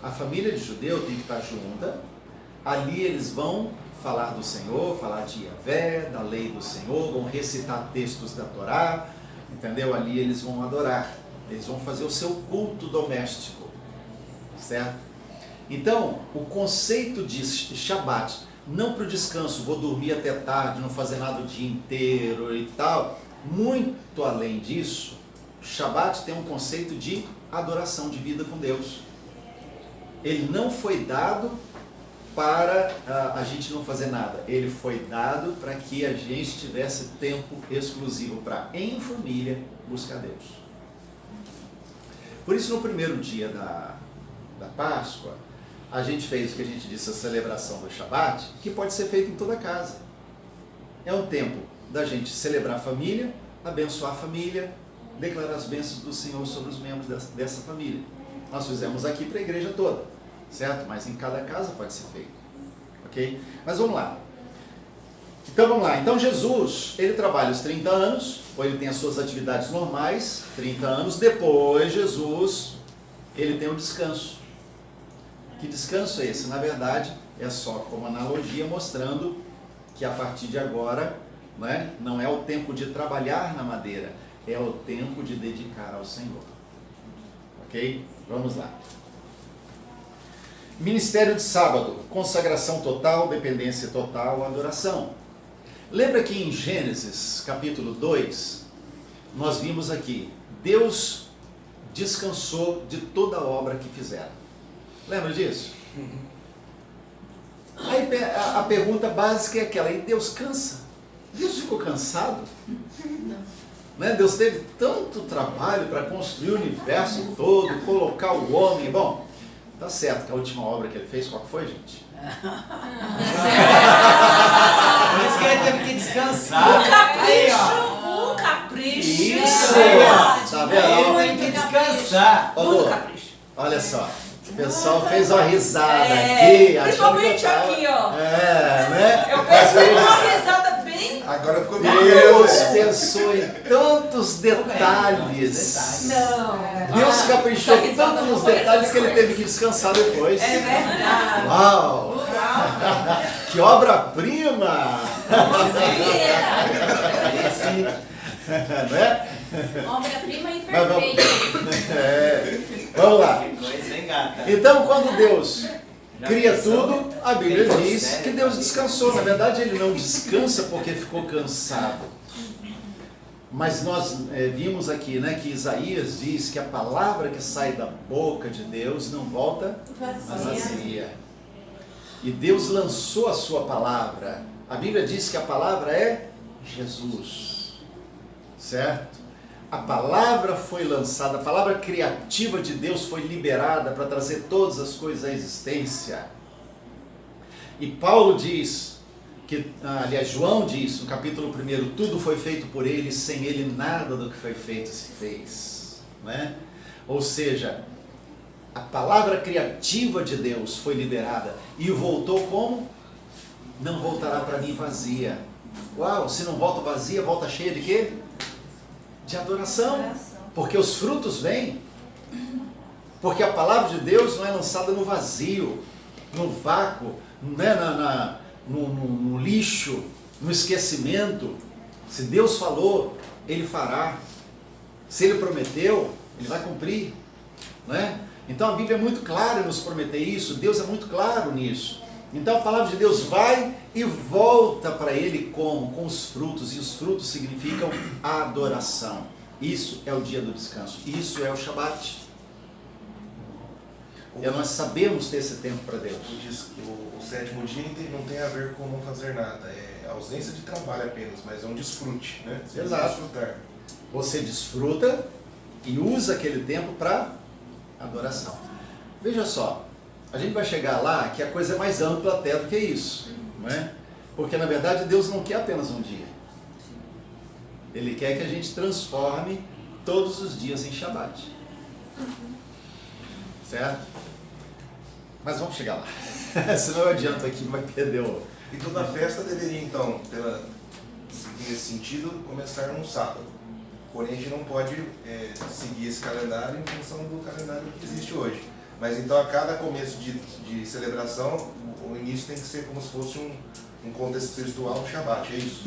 a família de judeu tem que estar junta. Ali eles vão falar do Senhor, falar de Yahvé, da lei do Senhor, vão recitar textos da Torá, entendeu? Ali eles vão adorar. Eles vão fazer o seu culto doméstico. Certo? Então, o conceito de Shabat, não para o descanso, vou dormir até tarde, não fazer nada o dia inteiro e tal, muito além disso, Shabat tem um conceito de adoração, de vida com Deus. Ele não foi dado para a gente não fazer nada, ele foi dado para que a gente tivesse tempo exclusivo para, em família, buscar Deus. Por isso, no primeiro dia da Páscoa, a gente fez o que a gente disse, a celebração do Shabat, que pode ser feito em toda casa. É um tempo da gente celebrar a família, abençoar a família, declarar as bênçãos do Senhor sobre os membros dessa família. Nós fizemos aqui para a igreja toda, certo? Mas em cada casa pode ser feito. Ok? Mas vamos lá. Então vamos lá. Então Jesus, ele trabalha os 30 anos, ou ele tem as suas atividades normais, 30 anos. Depois Jesus, ele tem o descanso. Que descanso é esse? Na verdade, é só como analogia mostrando que a partir de agora, né, não é o tempo de trabalhar na madeira, é o tempo de dedicar ao Senhor. Ok? Vamos lá. Ministério de sábado, consagração total, dependência total, adoração. Lembra que em Gênesis, capítulo 2, nós vimos aqui, Deus descansou de toda a obra que fizeram. Lembra disso? Aí a pergunta básica é aquela, e Deus cansa? Deus ficou cansado? Né? Deus teve tanto trabalho para construir o universo todo, colocar o homem. Bom, tá certo que a última obra que ele fez, qual foi, gente? Por isso que ele teve que descansar. O capricho. Isso! Tá Ele vendo? tem que descansar. Ô, Lu, olha só, o pessoal fez uma risada É, aqui. achando principalmente que eu tava- aqui, ó. É, né? Eu pensei numa risada bem... Agora ficou bem. Deus pensou em tantos detalhes. Não. Deus caprichou essa risada tanto não nos foi detalhes essa que ele coisa. teve que descansar depois. É verdade. Uau! Que obra-prima! Não é? Obra-prima e Mas vamos- perfeita. É. Vamos lá. Que coisa, hein, gata? Então, quando Deus Já cria pensou? tudo, a Bíblia diz que Deus descansou. Na verdade, ele não descansa porque ficou cansado. Mas nós vimos aqui, né, que Isaías diz que a palavra que sai da boca de Deus não volta vazia. E Deus lançou a sua palavra. A Bíblia diz que a palavra é Jesus. Certo? A palavra foi lançada, a palavra criativa de Deus foi liberada para trazer todas as coisas à existência. E Paulo diz, aliás, João diz, no capítulo 1, tudo foi feito por ele, sem ele nada do que foi feito se fez. Né? Ou seja, a palavra criativa de Deus foi liberada e voltou como? Não voltará para mim vazia. Uau, se não volta vazia, volta cheia de quê? De adoração. Porque os frutos vêm. Porque a palavra de Deus não é lançada no vazio, no vácuo, não é no lixo, no esquecimento. Se Deus falou, Ele fará. Se Ele prometeu, Ele vai cumprir. Não é? Então a Bíblia é muito clara em nos prometer isso, Deus é muito claro nisso. Então a palavra de Deus vai e volta para Ele como? Com os frutos, e os frutos significam adoração. Isso é o dia do descanso, isso é o Shabat. E nós sabemos ter esse tempo para Deus. O sétimo dia não tem a ver com não fazer nada, é ausência de trabalho apenas, mas é um desfrute, né? Você Exato. desfrutar. Você desfruta e usa aquele tempo para adoração. Veja só, a gente vai chegar lá que a coisa é mais ampla até do que isso, não é? Porque na verdade Deus não quer apenas um dia. Ele quer que a gente transforme todos os dias em Shabat. Certo? Mas vamos chegar lá. Senão eu adianto aqui, vai perder o... E toda festa deveria então, nesse sentido, começar no sábado. Porém a gente não pode seguir esse calendário em função do calendário que existe hoje. Mas então a cada começo de celebração, o início tem que ser como se fosse um contexto espiritual, um Shabat, é isso?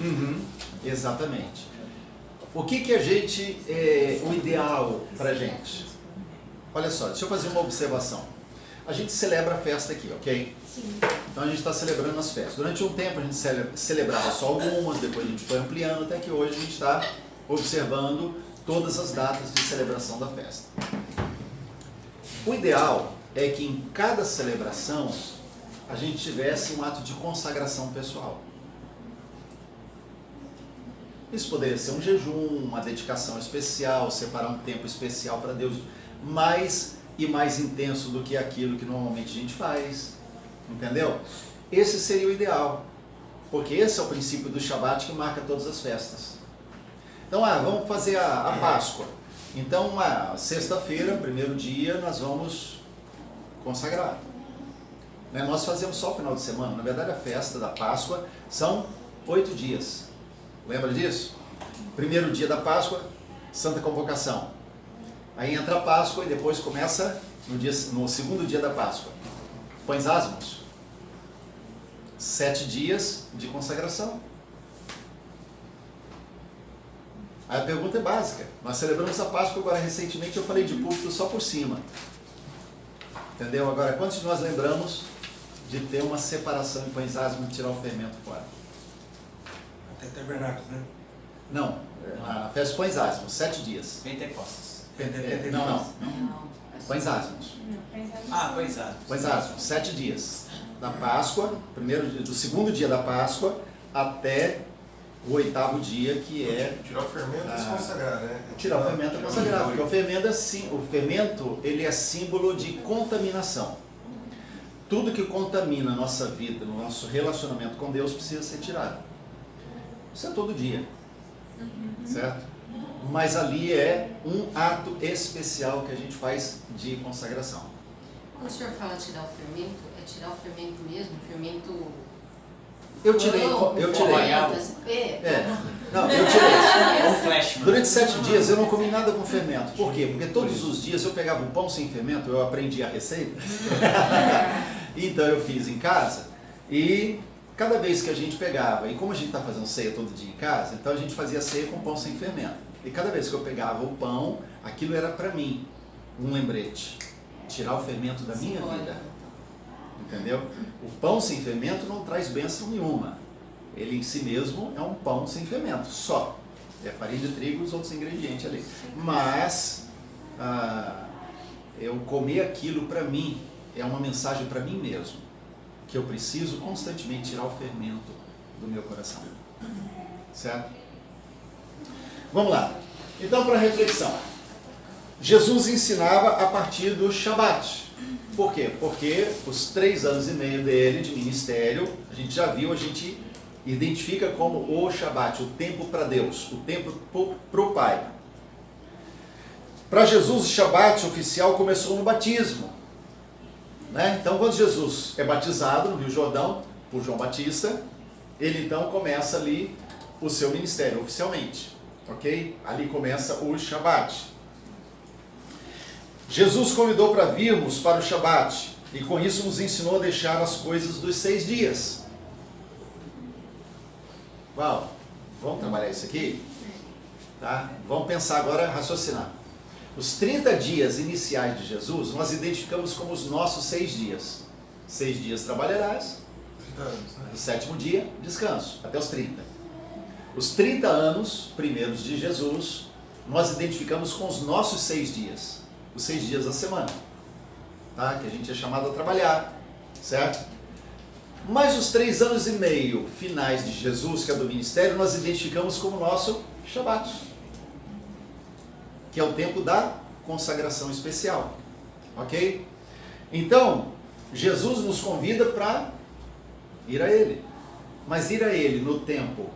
Exatamente. O que a gente, o ideal pra gente? Olha só, deixa eu fazer uma observação. A gente celebra a festa aqui, ok? Sim. Então a gente está celebrando as festas. Durante um tempo a gente celebrava só algumas, depois a gente foi ampliando, até que hoje a gente está observando todas as datas de celebração da festa. O ideal é que em cada celebração a gente tivesse um ato de consagração pessoal. Isso poderia ser um jejum, uma dedicação especial, separar um tempo especial para Deus, mais e mais intenso do que aquilo que normalmente a gente faz, entendeu? Esse seria o ideal, porque esse é o princípio do Shabat que marca todas as festas. Então, vamos fazer a Páscoa. Então, sexta-feira, primeiro dia, nós vamos consagrar. Né? Nós fazemos só o final de semana. Na verdade, a festa da Páscoa são 8 dias. Lembra disso? Primeiro dia da Páscoa, Santa Convocação. Aí entra a Páscoa e depois começa no segundo dia da Páscoa. Pães Asmos. 7 dias de consagração. Aí a pergunta é básica. Nós celebramos a Páscoa agora recentemente, eu falei de púlpito só por cima. Entendeu? Agora, quantos de nós lembramos de ter uma separação em pães asmos e tirar o fermento fora? Até tabernáculos, né? Não, a festa de pães asmos, 7 dias. Pentecostes. Não. Pães asmos. Pois é. Pães asmos, 7 dias. Da Páscoa, do segundo dia da Páscoa até o 8º dia, que é... Tirar o fermento e se consagrar, né? Tirar o fermento é consagrar, porque o fermento ele é símbolo de contaminação. Tudo que contamina a nossa vida, no nosso relacionamento com Deus, precisa ser tirado. Isso é todo dia, certo? Mas ali é um ato especial que a gente faz de consagração. Quando o senhor fala tirar o fermento, é tirar o fermento mesmo? O fermento... Eu tirei. Não, Eu tirei. Um flash. Durante 7 dias eu não comi nada com fermento. Por quê? Porque todos os dias eu pegava um pão sem fermento, eu aprendi a receita. Então eu fiz em casa e cada vez que a gente pegava, e como a gente está fazendo ceia todo dia em casa, então a gente fazia ceia com pão sem fermento. E cada vez que eu pegava o pão, aquilo era para mim um lembrete. Tirar o fermento da minha vida. Entendeu? O pão sem fermento não traz bênção nenhuma. Ele em si mesmo é um pão sem fermento, só. É farinha de trigo e os outros ingredientes ali. Mas eu comer aquilo para mim é uma mensagem para mim mesmo, que eu preciso constantemente tirar o fermento do meu coração. Certo? Vamos lá. Então, para reflexão. Jesus ensinava a partir do Shabat. Por quê? Porque os 3 anos e meio dele de ministério, a gente já viu, a gente identifica como o Shabat, o tempo para Deus, o tempo para o Pai. Para Jesus, o Shabat oficial começou no batismo. Né? Então, quando Jesus é batizado no Rio Jordão, por João Batista, ele então começa ali o seu ministério oficialmente. Ok? Ali começa o Shabat. Jesus convidou para virmos para o Shabat e com isso nos ensinou a deixar as coisas dos 6 dias. Uau, vamos trabalhar isso aqui? Tá? Vamos pensar agora, raciocinar. Os 30 dias iniciais de Jesus, nós identificamos como os nossos 6 dias. 6 dias trabalharás, no 7º dia, descanso, até os 30. Os 30 anos primeiros de Jesus, nós identificamos com os nossos 6 dias. Os 6 dias da semana, tá? Que a gente é chamado a trabalhar, certo? Mas os 3 anos e meio finais de Jesus, que é do ministério, nós identificamos como nosso Shabat, que é o tempo da consagração especial, ok? Então, Jesus nos convida para ir a Ele, mas ir a Ele no tempo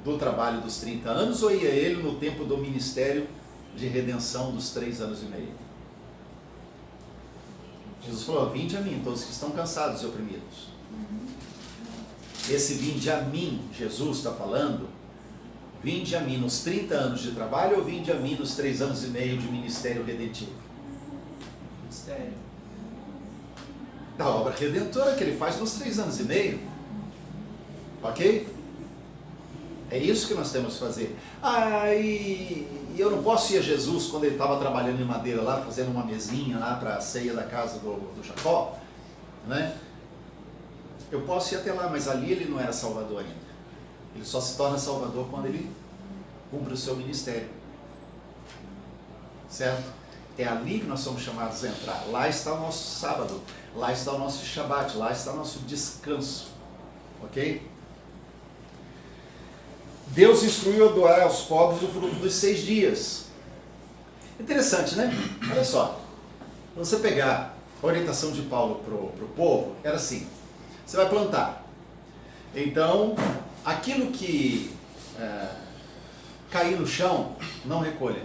do trabalho dos 30 anos ou ir a Ele no tempo do ministério de redenção dos 3 anos e meio? Jesus falou, vinde a mim, todos que estão cansados e oprimidos. Esse vinde a mim, Jesus está falando, vinde a mim nos 30 anos de trabalho ou vinde a mim nos 3 anos e meio de ministério redentivo? Mistério. Da obra redentora que ele faz nos 3 anos e meio. Ok? É isso que nós temos que fazer. E eu não posso ir a Jesus quando ele estava trabalhando em madeira lá, fazendo uma mesinha lá para a ceia da casa do Jacó, né? Eu posso ir até lá, mas ali ele não era Salvador ainda. Ele só se torna Salvador quando ele cumpre o seu ministério. Certo? É ali que nós somos chamados a entrar. Lá está o nosso sábado, lá está o nosso Shabat, lá está o nosso descanso. Ok? Deus instruiu a doar aos pobres o fruto dos 6 dias. Interessante, né? Olha só. Quando você pegar a orientação de Paulo para o povo, era assim. Você vai plantar. Então, aquilo que cair no chão, não recolha.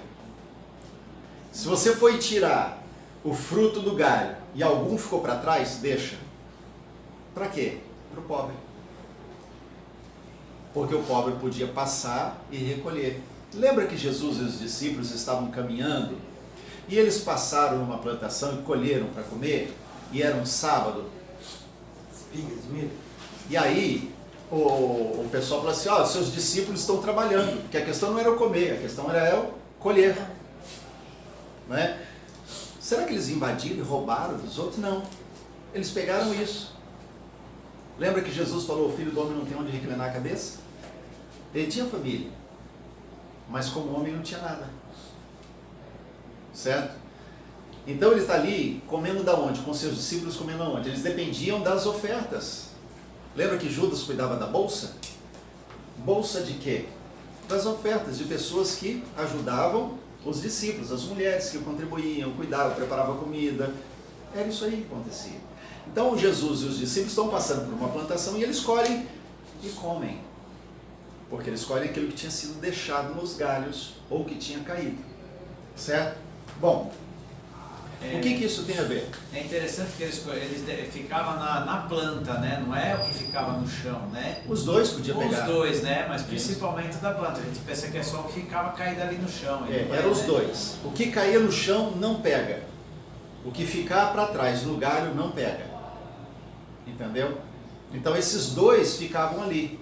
Se você foi tirar o fruto do galho e algum ficou para trás, deixa. Para quê? Para o pobre. Porque o pobre podia passar e recolher. Lembra que Jesus e os discípulos estavam caminhando e eles passaram numa plantação e colheram para comer e era um sábado? Espigas, milho. E aí o pessoal falou assim, seus discípulos estão trabalhando, porque a questão não era o comer, a questão era o colher. Né? Será que eles invadiram e roubaram dos outros? Não. Eles pegaram isso. Lembra que Jesus falou, o filho do homem não tem onde reclinar a cabeça? Ele tinha família, mas como homem não tinha nada. certo? Então ele está ali comendo da onde? Com seus discípulos comendo aonde? Eles dependiam das ofertas. Lembra que Judas cuidava da bolsa? Bolsa de quê? Das ofertas, de pessoas que ajudavam os discípulos, as mulheres que contribuíam, cuidavam, preparavam comida. Era isso aí que acontecia. Então Jesus e os discípulos estão passando por uma plantação e eles colhem e comem. Porque eles colhem aquilo que tinha sido deixado nos galhos ou que tinha caído. Certo? Bom, o que isso tem a ver? É interessante que eles ficavam na planta, né? Não é o que ficava no chão, né? Os dois podiam pegar. Os dois, né? Mas principalmente da planta. A gente pensa que é só o que ficava caído ali no chão. Eram os dois. O que caía no chão não pega. O que ficar para trás no galho não pega. Entendeu? Então esses dois ficavam ali.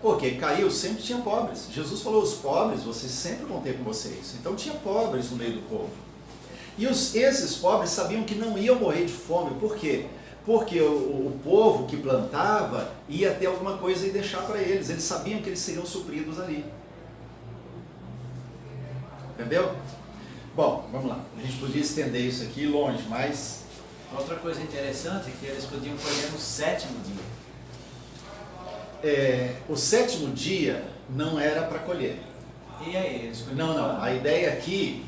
Porque caiu, sempre tinha pobres. Jesus falou, os pobres vocês sempre vão ter com vocês. Então tinha pobres no meio do povo. E esses pobres sabiam que não iam morrer de fome. Por quê? Porque o povo que plantava ia ter alguma coisa e deixar para eles. Eles sabiam que eles seriam supridos ali. Entendeu? Bom, vamos lá. A gente podia estender isso aqui longe, mas... Outra coisa interessante é que eles podiam colher no 7º dia. O 7º dia não era para colher. E aí, eles colhiam? Não. A ideia aqui...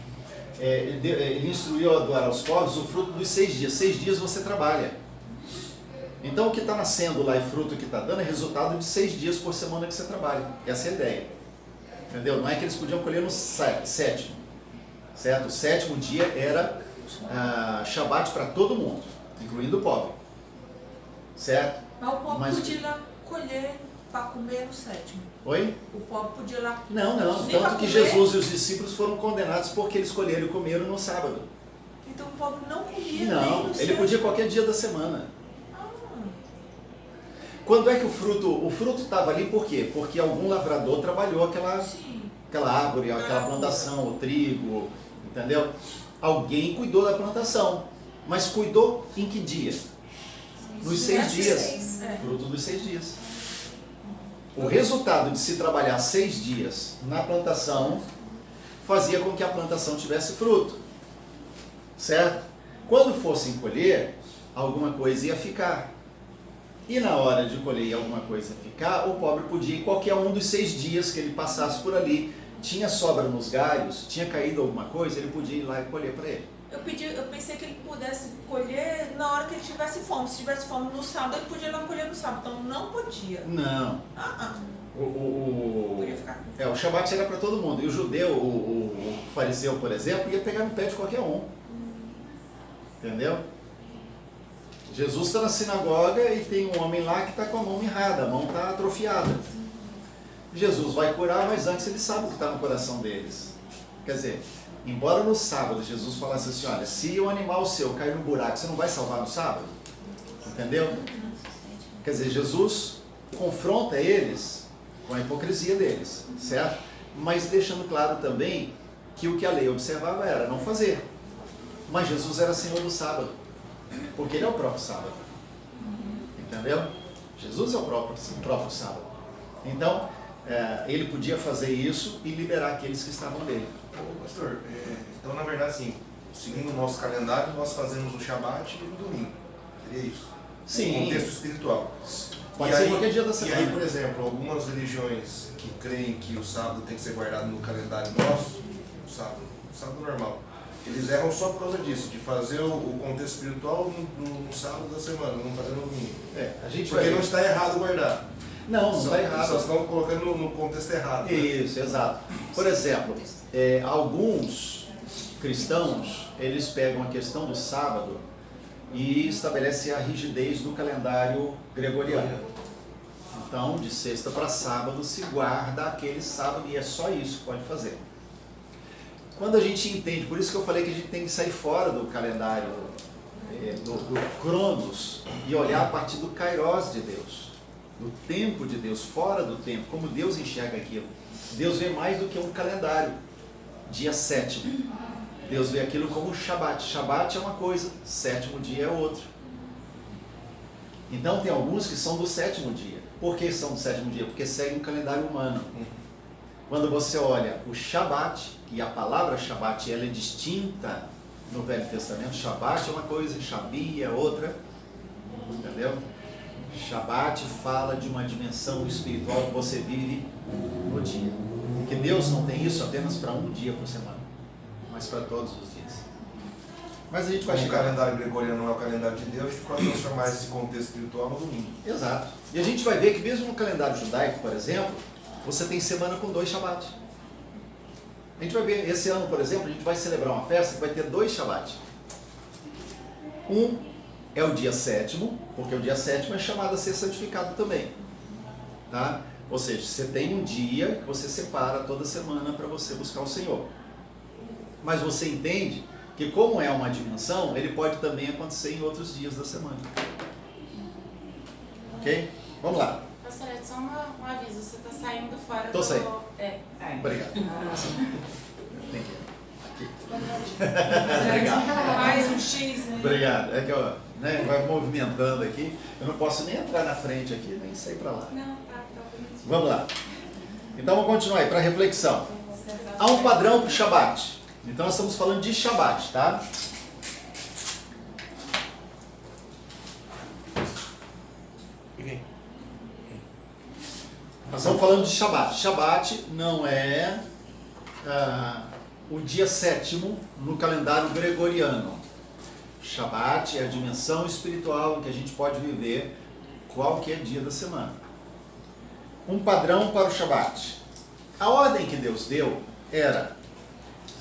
ele instruiu a doar aos pobres o fruto dos 6 dias. 6 dias você trabalha. Então o que está nascendo lá e fruto que está dando é resultado de 6 dias por semana que você trabalha. Essa é a ideia. Entendeu? Não é que eles podiam colher no 7º. Certo? O 7º dia era Shabat para todo mundo, incluindo o pobre. Certo? Mas o pobre podia ir lá colher para comer no 7º. Oi? O pobre podia ir lá. Não. Nem pra Tanto que comer. Jesus e os discípulos foram condenados porque eles colheram e comeram no sábado. Então o pobre não comia nem Não, no ele 7º. podia qualquer dia da semana. Ah, Quando é que o fruto estava ali, por quê? Porque algum lavrador trabalhou sim. aquela árvore, aquela plantação, o trigo, entendeu? Alguém cuidou da plantação, mas cuidou em que dia? Nos 6 dias, fruto dos 6 dias. O resultado de se trabalhar 6 dias na plantação fazia com que a plantação tivesse fruto, certo? Quando fossem colher, alguma coisa ia ficar. E na hora de colher e alguma coisa ficar, o pobre podia ir qualquer um dos 6 dias que ele passasse por ali. Tinha sobra nos galhos, tinha caído alguma coisa, ele podia ir lá e colher para ele. Eu pensei que ele pudesse colher na hora que ele tivesse fome. Se tivesse fome no sábado, ele podia ir lá colher no sábado. Então não podia. Não. Podia ficar. O Shabat era para todo mundo. E o judeu, o fariseu, por exemplo, ia pegar no pé de qualquer um. Entendeu? Jesus está na sinagoga e tem um homem lá que está com a mão mirrada, a mão está atrofiada. Jesus vai curar, mas antes ele sabe o que está no coração deles. Quer dizer, embora no sábado Jesus falasse assim, olha, se o animal seu cair no buraco, você não vai salvar no sábado? Entendeu? Quer dizer, Jesus confronta eles com a hipocrisia deles, certo? Mas deixando claro também que o que a lei observava era não fazer. Mas Jesus era Senhor do sábado, porque ele é o próprio sábado. Entendeu? Jesus é o próprio sábado. Então, ele podia fazer isso e liberar aqueles que estavam dele. Ô, pastor, então na verdade assim, seguindo o nosso calendário, nós fazemos o Shabat e o domingo. Seria isso? Sim. Um contexto espiritual. Pode ser qualquer dia da semana. E aí, por exemplo, algumas religiões que creem que o sábado tem que ser guardado no calendário nosso, o sábado normal, eles erram só por causa disso, de fazer o contexto espiritual no sábado da semana, não fazer no domingo. A gente Porque vai... não está errado guardar. Não está errado. Só estão colocando no contexto errado. Né? Isso, exato. Por exemplo, alguns cristãos, eles pegam a questão do sábado e estabelecem a rigidez do calendário gregoriano. Então, de sexta para sábado, se guarda aquele sábado e é só isso que pode fazer. Quando a gente entende, por isso que eu falei que a gente tem que sair fora do calendário, do Cronos, e olhar a partir do Kairos de Deus, do tempo de Deus, fora do tempo, como Deus enxerga aquilo. Deus vê mais do que um calendário, dia 7º. Deus vê aquilo como Shabat. Shabat é uma coisa, 7º dia é outro. Então tem alguns que são do 7º dia. Por que são do 7º dia? Porque seguem um calendário humano. quando você olha o Shabat, e a palavra Shabat ela é distinta no Velho Testamento. Shabat é uma coisa, Shabi é outra, entendeu? Shabat fala de uma dimensão espiritual que você vive no dia. Porque Deus não tem isso apenas para um dia por semana, mas para todos os dias. Mas a gente vai Como o chegar. calendário gregoriano não é o calendário de Deus, ficou a transformar esse contexto espiritual no domingo. Exato. E a gente vai ver que mesmo no calendário judaico, por exemplo, você tem semana com 2 Shabat. A gente vai ver, esse ano, por exemplo, a gente vai celebrar uma festa que vai ter 2 Shabat. Um é o dia 7º, porque o dia 7º é chamado a ser santificado também. Tá? Ou seja, você tem um dia que você separa toda semana para você buscar o Senhor. Mas você entende que como é uma dimensão, ele pode também acontecer em outros dias da semana. Ok? Vamos lá. Pastor, é só um aviso, você está saindo fora Tô do... saindo. É. Obrigado. Tem que... Aqui. Obrigado. Mais um X, né? Obrigado. É que eu, vai movimentando aqui. Eu não posso nem entrar na frente aqui, nem sair para lá. Não, tá bonitinho. Vamos lá. Então vamos continuar aí para reflexão. Há um padrão para o Shabat. Então nós estamos falando de Shabat, tá? Nós estamos falando de Shabat. Shabat não é o dia 7º no calendário gregoriano. Shabat é a dimensão espiritual em que a gente pode viver qualquer dia da semana. Um padrão para o Shabat. A ordem que Deus deu era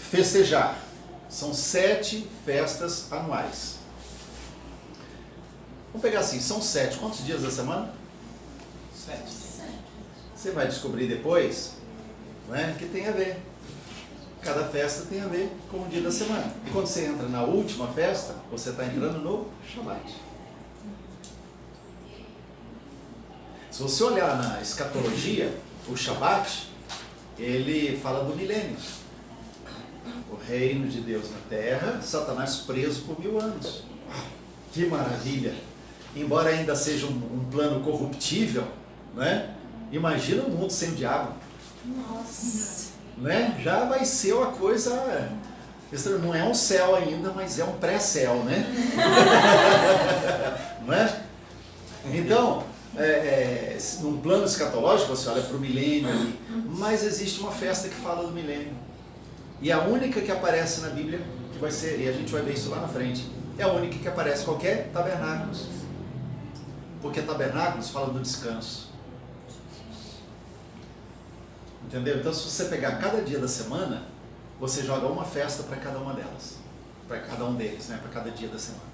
festejar. São 7 festas anuais. Vamos pegar assim, são 7. Quantos dias da semana? 7. Você vai descobrir depois, né, que tem a ver. Cada festa tem a ver com o dia da semana. E quando você entra na última festa, você está entrando no Shabat. Se você olhar na escatologia, o Shabat, ele fala do milênio. O reino de Deus na terra, Satanás preso por 1000 anos. Que maravilha! Embora ainda seja um plano corruptível, né? Imagina um mundo sem o diabo. Nossa. Né? Já vai ser uma coisa... Não é um céu ainda, mas é um pré-céu, né? Não é? Então, num plano escatológico, você olha para o milênio ali, mas existe uma festa que fala do milênio. E a única que aparece na Bíblia, que vai ser, e a gente vai ver isso lá na frente, é a única que aparece qualquer tabernáculos. Porque tabernáculos fala do descanso. Entendeu? Então, se você pegar cada dia da semana, você joga uma festa para cada uma delas. Para cada um deles, né? Para cada dia da semana.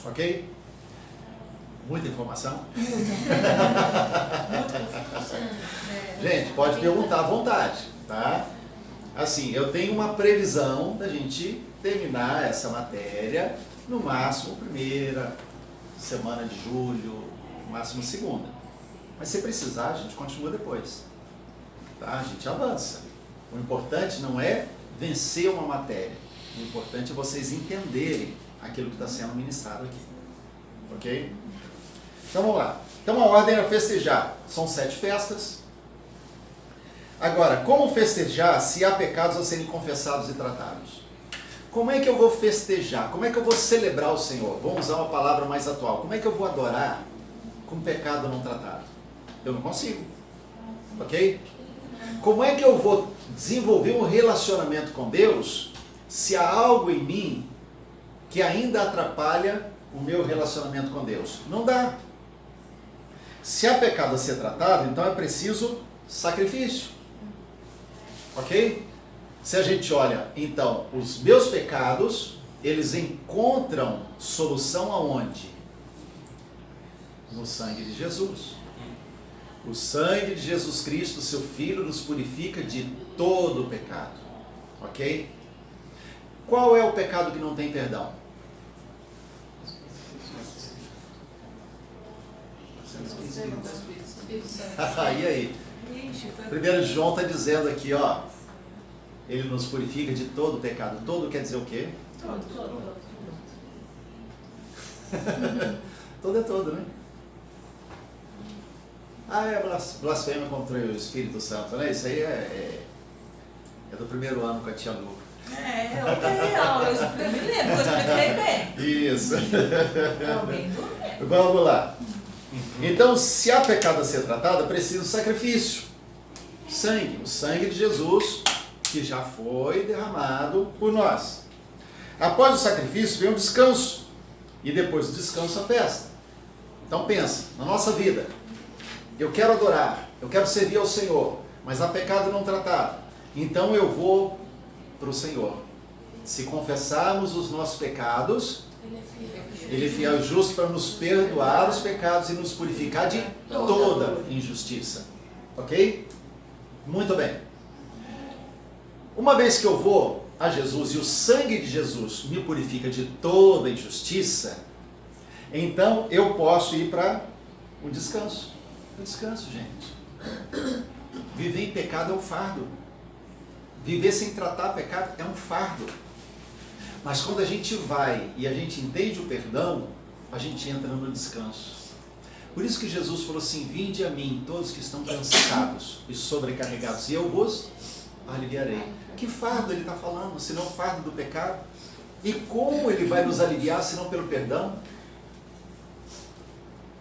Ok? Muita informação? Gente, pode perguntar à vontade, tá? Assim, eu tenho uma previsão da gente terminar essa matéria no máximo primeira semana de julho, no máximo segunda. Mas se precisar, a gente continua depois. Tá? A gente avança. O importante não é vencer uma matéria. O importante é vocês entenderem aquilo que está sendo ministrado aqui. Ok? Então vamos lá. Então a ordem era festejar. São 7 festas. Agora, como festejar se há pecados a serem confessados e tratados? Como é que eu vou festejar? Como é que eu vou celebrar o Senhor? Vamos usar uma palavra mais atual. Como é que eu vou adorar com pecado não tratado? Eu não consigo. Ok? Como é que eu vou desenvolver um relacionamento com Deus se há algo em mim que ainda atrapalha o meu relacionamento com Deus? Não dá. Se há pecado a ser tratado, então é preciso sacrifício. Ok? Se a gente olha, então, os meus pecados, eles encontram solução aonde? No sangue de Jesus. O sangue de Jesus Cristo, seu Filho, nos purifica de todo o pecado. Ok? Qual é o pecado que não tem perdão? E aí? 1 João está dizendo aqui, ó. Ele nos purifica de todo o pecado. Todo quer dizer o quê? Todo. Todo é todo, né? Ah, é blasfêmia contra o Espírito Santo, né? Isso aí é do primeiro ano com a tia Lu. Eu dei aula, eu me lembro, eu expliquei bem. Isso. Eu bem do bem. Vamos lá. Então, se há pecado a ser tratado, precisa de sacrifício. Sangue, o sangue de Jesus, que já foi derramado por nós. Após o sacrifício vem o descanso. E depois do descanso a festa. Então pensa, na nossa vida, eu quero adorar, eu quero servir ao Senhor, mas há pecado não tratado. Então eu vou para o Senhor. Se confessarmos os nossos pecados, Ele é fiel e justo para nos perdoar os pecados e nos purificar de toda injustiça. Ok? Muito bem. Uma vez que eu vou a Jesus e o sangue de Jesus me purifica de toda injustiça, então eu posso ir para o descanso. O descanso, gente. Viver em pecado é um fardo. Viver sem tratar pecado é um fardo. Mas quando a gente vai e a gente entende o perdão, a gente entra no descanso. Por isso que Jesus falou assim: vinde a mim, todos que estão cansados e sobrecarregados, e eu vos aliviarei. Que fardo ele está falando, se não o fardo do pecado? E como ele vai nos aliviar, se não pelo perdão?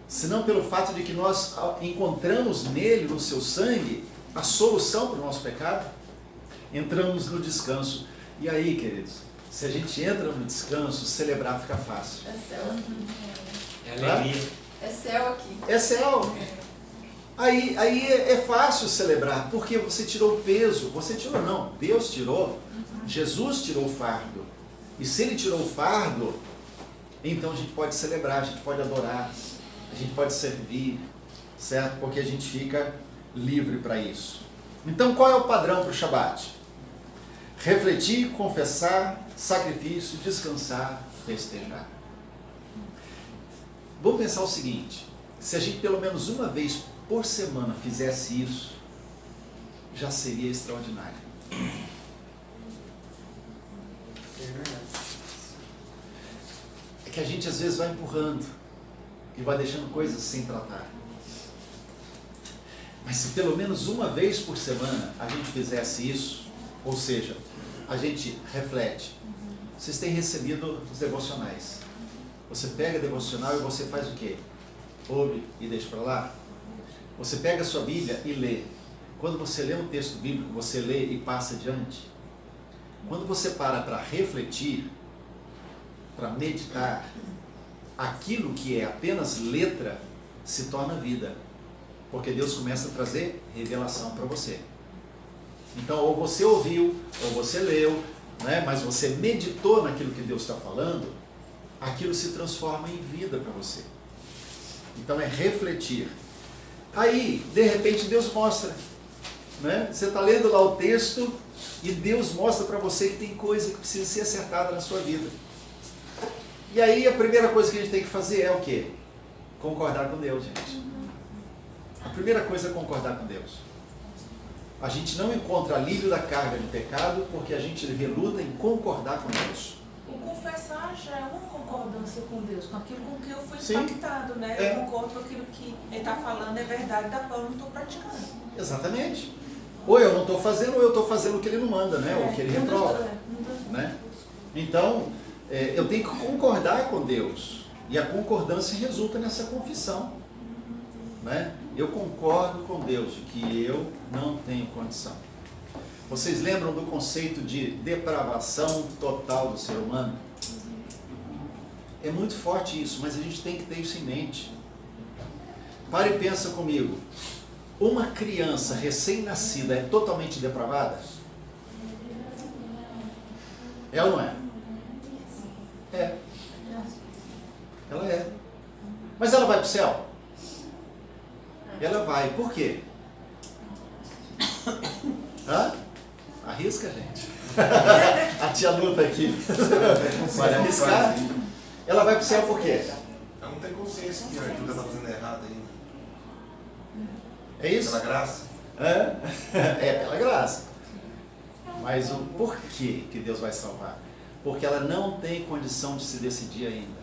Se não pelo fato de que nós encontramos nele, no seu sangue, a solução para o nosso pecado? Entramos no descanso. E aí, queridos, se a gente entra no descanso, celebrar fica fácil. É céu aqui. É alegria. É céu aqui. É céu. Aí é fácil celebrar, porque você tirou o peso. Você tirou não, Deus tirou. Jesus tirou o fardo. E se Ele tirou o fardo, então a gente pode celebrar, a gente pode adorar, a gente pode servir, certo? Porque a gente fica livre para isso. Então qual é o padrão para o Shabat? Refletir, confessar, sacrifício, descansar, festejar. Vamos pensar o seguinte: se a gente pelo menos uma vez por semana fizesse isso, já seria extraordinário. É que a gente às vezes vai empurrando e vai deixando coisas sem tratar. Mas se pelo menos uma vez por semana a gente fizesse isso, ou seja, a gente reflete. Vocês têm recebido os devocionais. Você pega devocional e você faz o quê? Ouve e deixa para lá. Você pega a sua Bíblia e lê. Quando você lê um texto bíblico, você lê e passa adiante. Quando você para refletir, para meditar, aquilo que é apenas letra se torna vida. Porque Deus começa a trazer revelação para você. Então, ou você ouviu, ou você leu, né? Mas você meditou naquilo que Deus está falando, aquilo se transforma em vida para você. Então é refletir. Aí, de repente, Deus mostra. Né? Você está lendo lá o texto e Deus mostra para você que tem coisa que precisa ser acertada na sua vida. E aí a primeira coisa que a gente tem que fazer é o quê? Concordar com Deus, gente. A primeira coisa é concordar com Deus. A gente não encontra alívio da carga de pecado porque a gente reluta em concordar com Deus. O confessar já é uma concordância com Deus, com aquilo com que eu fui Sim. impactado, né? É. Eu concordo com aquilo que Ele está falando, é verdade, da qual eu não estou praticando. Exatamente. Ou eu não estou fazendo, ou eu estou fazendo o que Ele não manda, né? Ou o que Ele reprova. Né? Então, eu tenho que concordar com Deus. E a concordância resulta nessa confissão. Né? Eu concordo com Deus de que eu não tenho condição. Vocês lembram do conceito de depravação total do ser humano? É muito forte isso, mas a gente tem que ter isso em mente. Pare e pensa comigo. Uma criança recém-nascida é totalmente depravada? É ou não é? É. Ela é. Mas ela vai para o céu? Ela vai. Por quê? Hã? Arrisca, gente. A tia Lu tá aqui. Vai arriscar. Ela vai para o céu por quê? Ela não tem consciência que a Arthur está fazendo errado ainda. É isso? Pela graça. É pela graça. Mas o porquê que Deus vai salvar? Porque ela não tem condição de se decidir ainda.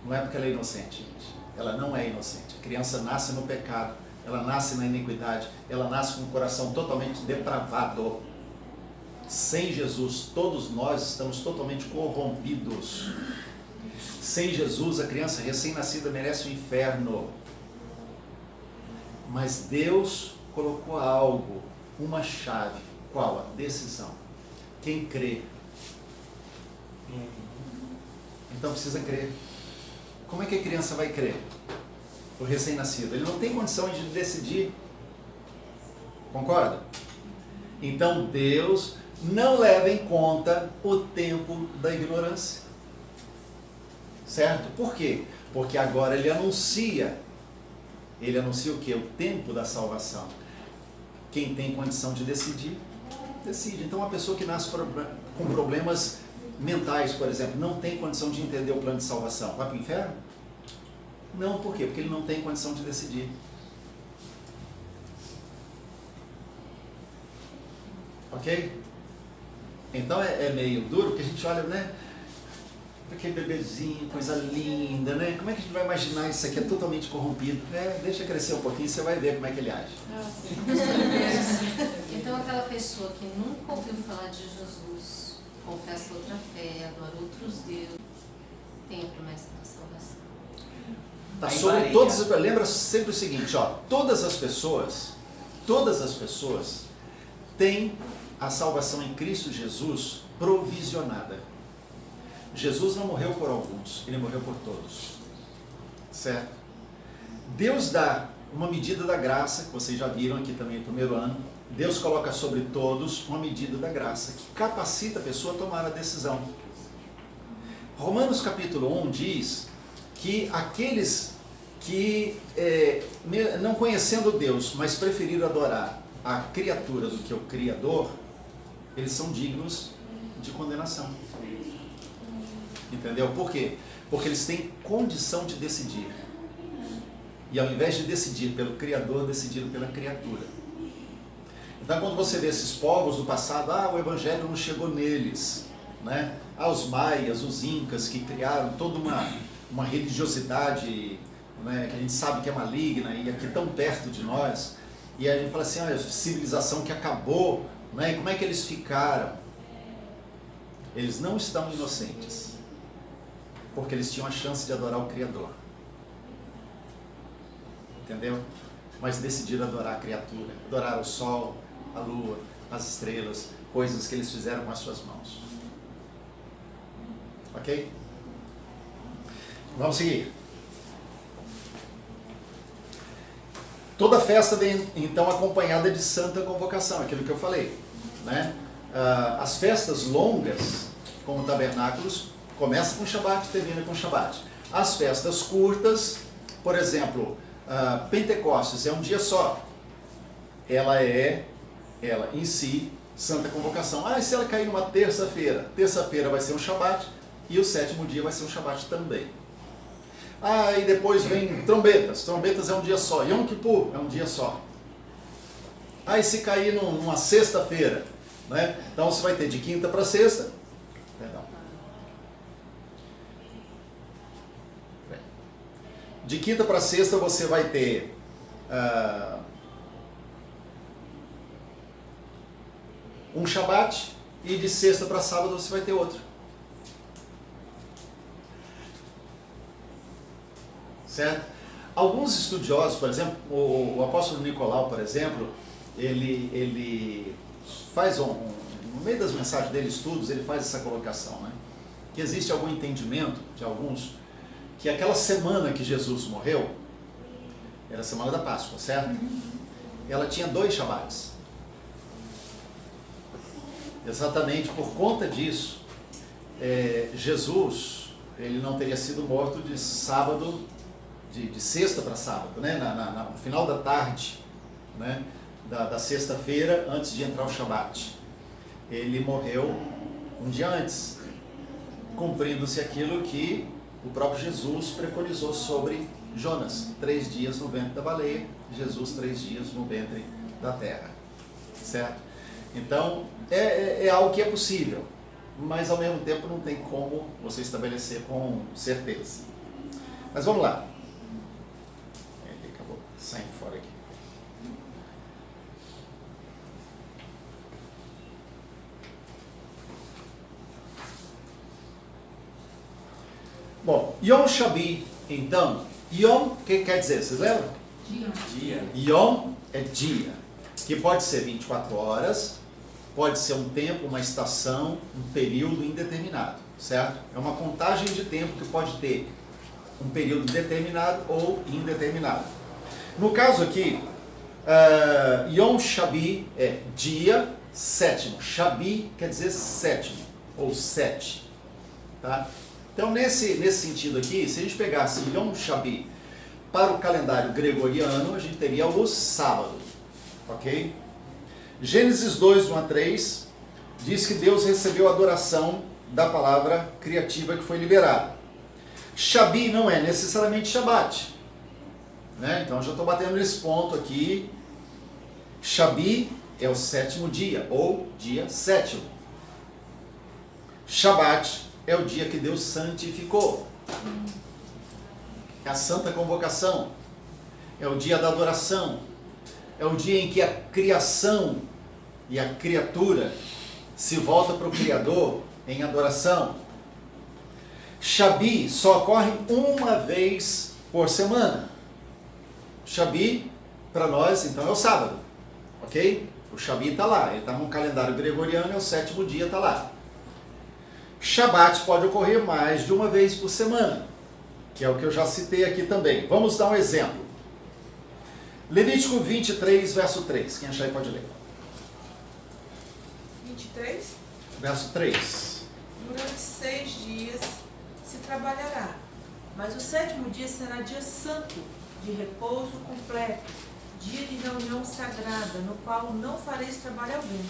Não é porque ela é inocente, gente. ela não é inocente. A criança nasce no pecado, ela nasce na iniquidade, ela nasce com um coração totalmente depravado. Sem Jesus, todos nós estamos totalmente corrompidos. Sem Jesus, a criança recém-nascida merece o inferno. Mas Deus colocou algo, uma chave. Qual? A decisão. Quem crê. Então precisa crer. Como é que a criança vai crer? O recém-nascido. Ele não tem condição de decidir. Concorda? Então Deus não leva em conta o tempo da ignorância. Certo? Por quê? Porque agora ele anuncia. Ele anuncia o quê? O tempo da salvação. Quem tem condição de decidir, decide. Então uma pessoa que nasce com problemas mentais, por exemplo, não tem condição de entender o plano de salvação, vai para o inferno? Não, por quê? Porque ele não tem condição de decidir. Ok? Então é meio duro, porque a gente olha, né? Aquele bebezinho, coisa linda, né? Como é que a gente vai imaginar isso aqui é totalmente corrompido? Deixa crescer um pouquinho, você vai ver como é que ele age. Então aquela pessoa que nunca ouviu falar de Jesus, confessa outra fé, adora outros deuses, tem a promessa da salvação. Tá sobre todas, lembra sempre o seguinte, ó, todas as pessoas têm a salvação em Cristo Jesus provisionada. Jesus não morreu por alguns, ele morreu por todos. Certo? Deus dá uma medida da graça, que vocês já viram aqui também no primeiro ano. Deus coloca sobre todos uma medida da graça, que capacita a pessoa a tomar a decisão. Romanos capítulo 1 diz que aqueles que, não conhecendo Deus, mas preferiram adorar a criatura do que o Criador, eles são dignos de condenação. Entendeu? Por quê? Porque eles têm condição de decidir. E ao invés de decidir pelo Criador, decidiram pela criatura. Então quando você vê esses povos do passado, o Evangelho não chegou neles, né? Os maias, os incas, que criaram toda uma religiosidade, né, que a gente sabe que é maligna e aqui tão perto de nós, e a gente fala assim, a civilização que acabou, né? Como é que eles ficaram? Eles não estão inocentes, porque eles tinham a chance de adorar o Criador. Entendeu? Mas decidiram adorar a criatura, adorar o sol, a lua, as estrelas, coisas que eles fizeram com as suas mãos. Ok? Vamos seguir. Toda festa vem então acompanhada de santa convocação, aquilo que eu falei, né? As festas longas, como tabernáculos, começa com Shabat, termina com Shabat. As festas curtas, por exemplo, Pentecostes é um dia só. Ela em si, santa convocação. E se ela cair numa terça-feira? Terça-feira vai ser um Shabat e o sétimo dia vai ser um Shabat também. E depois vem trombetas. Trombetas é um dia só. Yom Kippur é um dia só. E se cair numa sexta-feira? Né? Então você vai ter de quinta para sexta. Perdão. De quinta para sexta você vai ter um Shabat, e de sexta para sábado você vai ter outro. Certo? Alguns estudiosos, por exemplo, o apóstolo Nicolau, por exemplo, ele faz no meio das mensagens dele, estudos, ele faz essa colocação, né? Que existe algum entendimento de alguns que aquela semana que Jesus morreu, era a semana da Páscoa, certo? Ela tinha 2 Shabats. Exatamente por conta disso, Jesus, ele não teria sido morto de sábado, de sexta para sábado, né? No final da tarde, né? Da sexta-feira, antes de entrar o Shabat. Ele morreu um dia antes, cumprindo-se aquilo que o próprio Jesus preconizou sobre Jonas, 3 dias no ventre da baleia, Jesus 3 dias no ventre da terra, certo? Então, é algo que é possível, mas ao mesmo tempo não tem como você estabelecer com certeza. Mas vamos lá. fora aqui. Bom, Yom Shabi, então, Yom, o que quer dizer? Vocês lembram? Dia. Yom é dia, que pode ser 24 horas, pode ser um tempo, uma estação, um período indeterminado, certo? É uma contagem de tempo que pode ter um período determinado ou indeterminado. No caso aqui, Yom Shabi é dia sétimo. Shabi quer dizer sétimo, ou sete, tá? Então, nesse sentido aqui, se a gente pegasse Yom Shabi para o calendário gregoriano, a gente teria o sábado, ok? Gênesis 2, 1 a 3, diz que Deus recebeu a adoração da palavra criativa que foi liberada. Shabi não é necessariamente Shabat, né? Então, já estou batendo nesse ponto aqui. Shabi é o sétimo dia, ou dia sétimo. Shabat é o dia que Deus santificou. É a santa convocação. É o dia da adoração. É o dia em que a criação e a criatura se volta para o Criador em adoração. Shabi só ocorre uma vez por semana. Shabi, para nós, então, é o sábado. Ok? O Shabi está lá. Ele está no calendário gregoriano, é o sétimo dia, está lá. Shabat pode ocorrer mais de uma vez por semana, que é o que eu já citei aqui também. Vamos dar um exemplo. Levítico 23, verso 3. Quem achar aí pode ler. 23. Verso 3. Durante 6 dias se trabalhará, mas o sétimo dia será dia santo, de repouso completo, dia de reunião sagrada, no qual não fareis trabalho algum.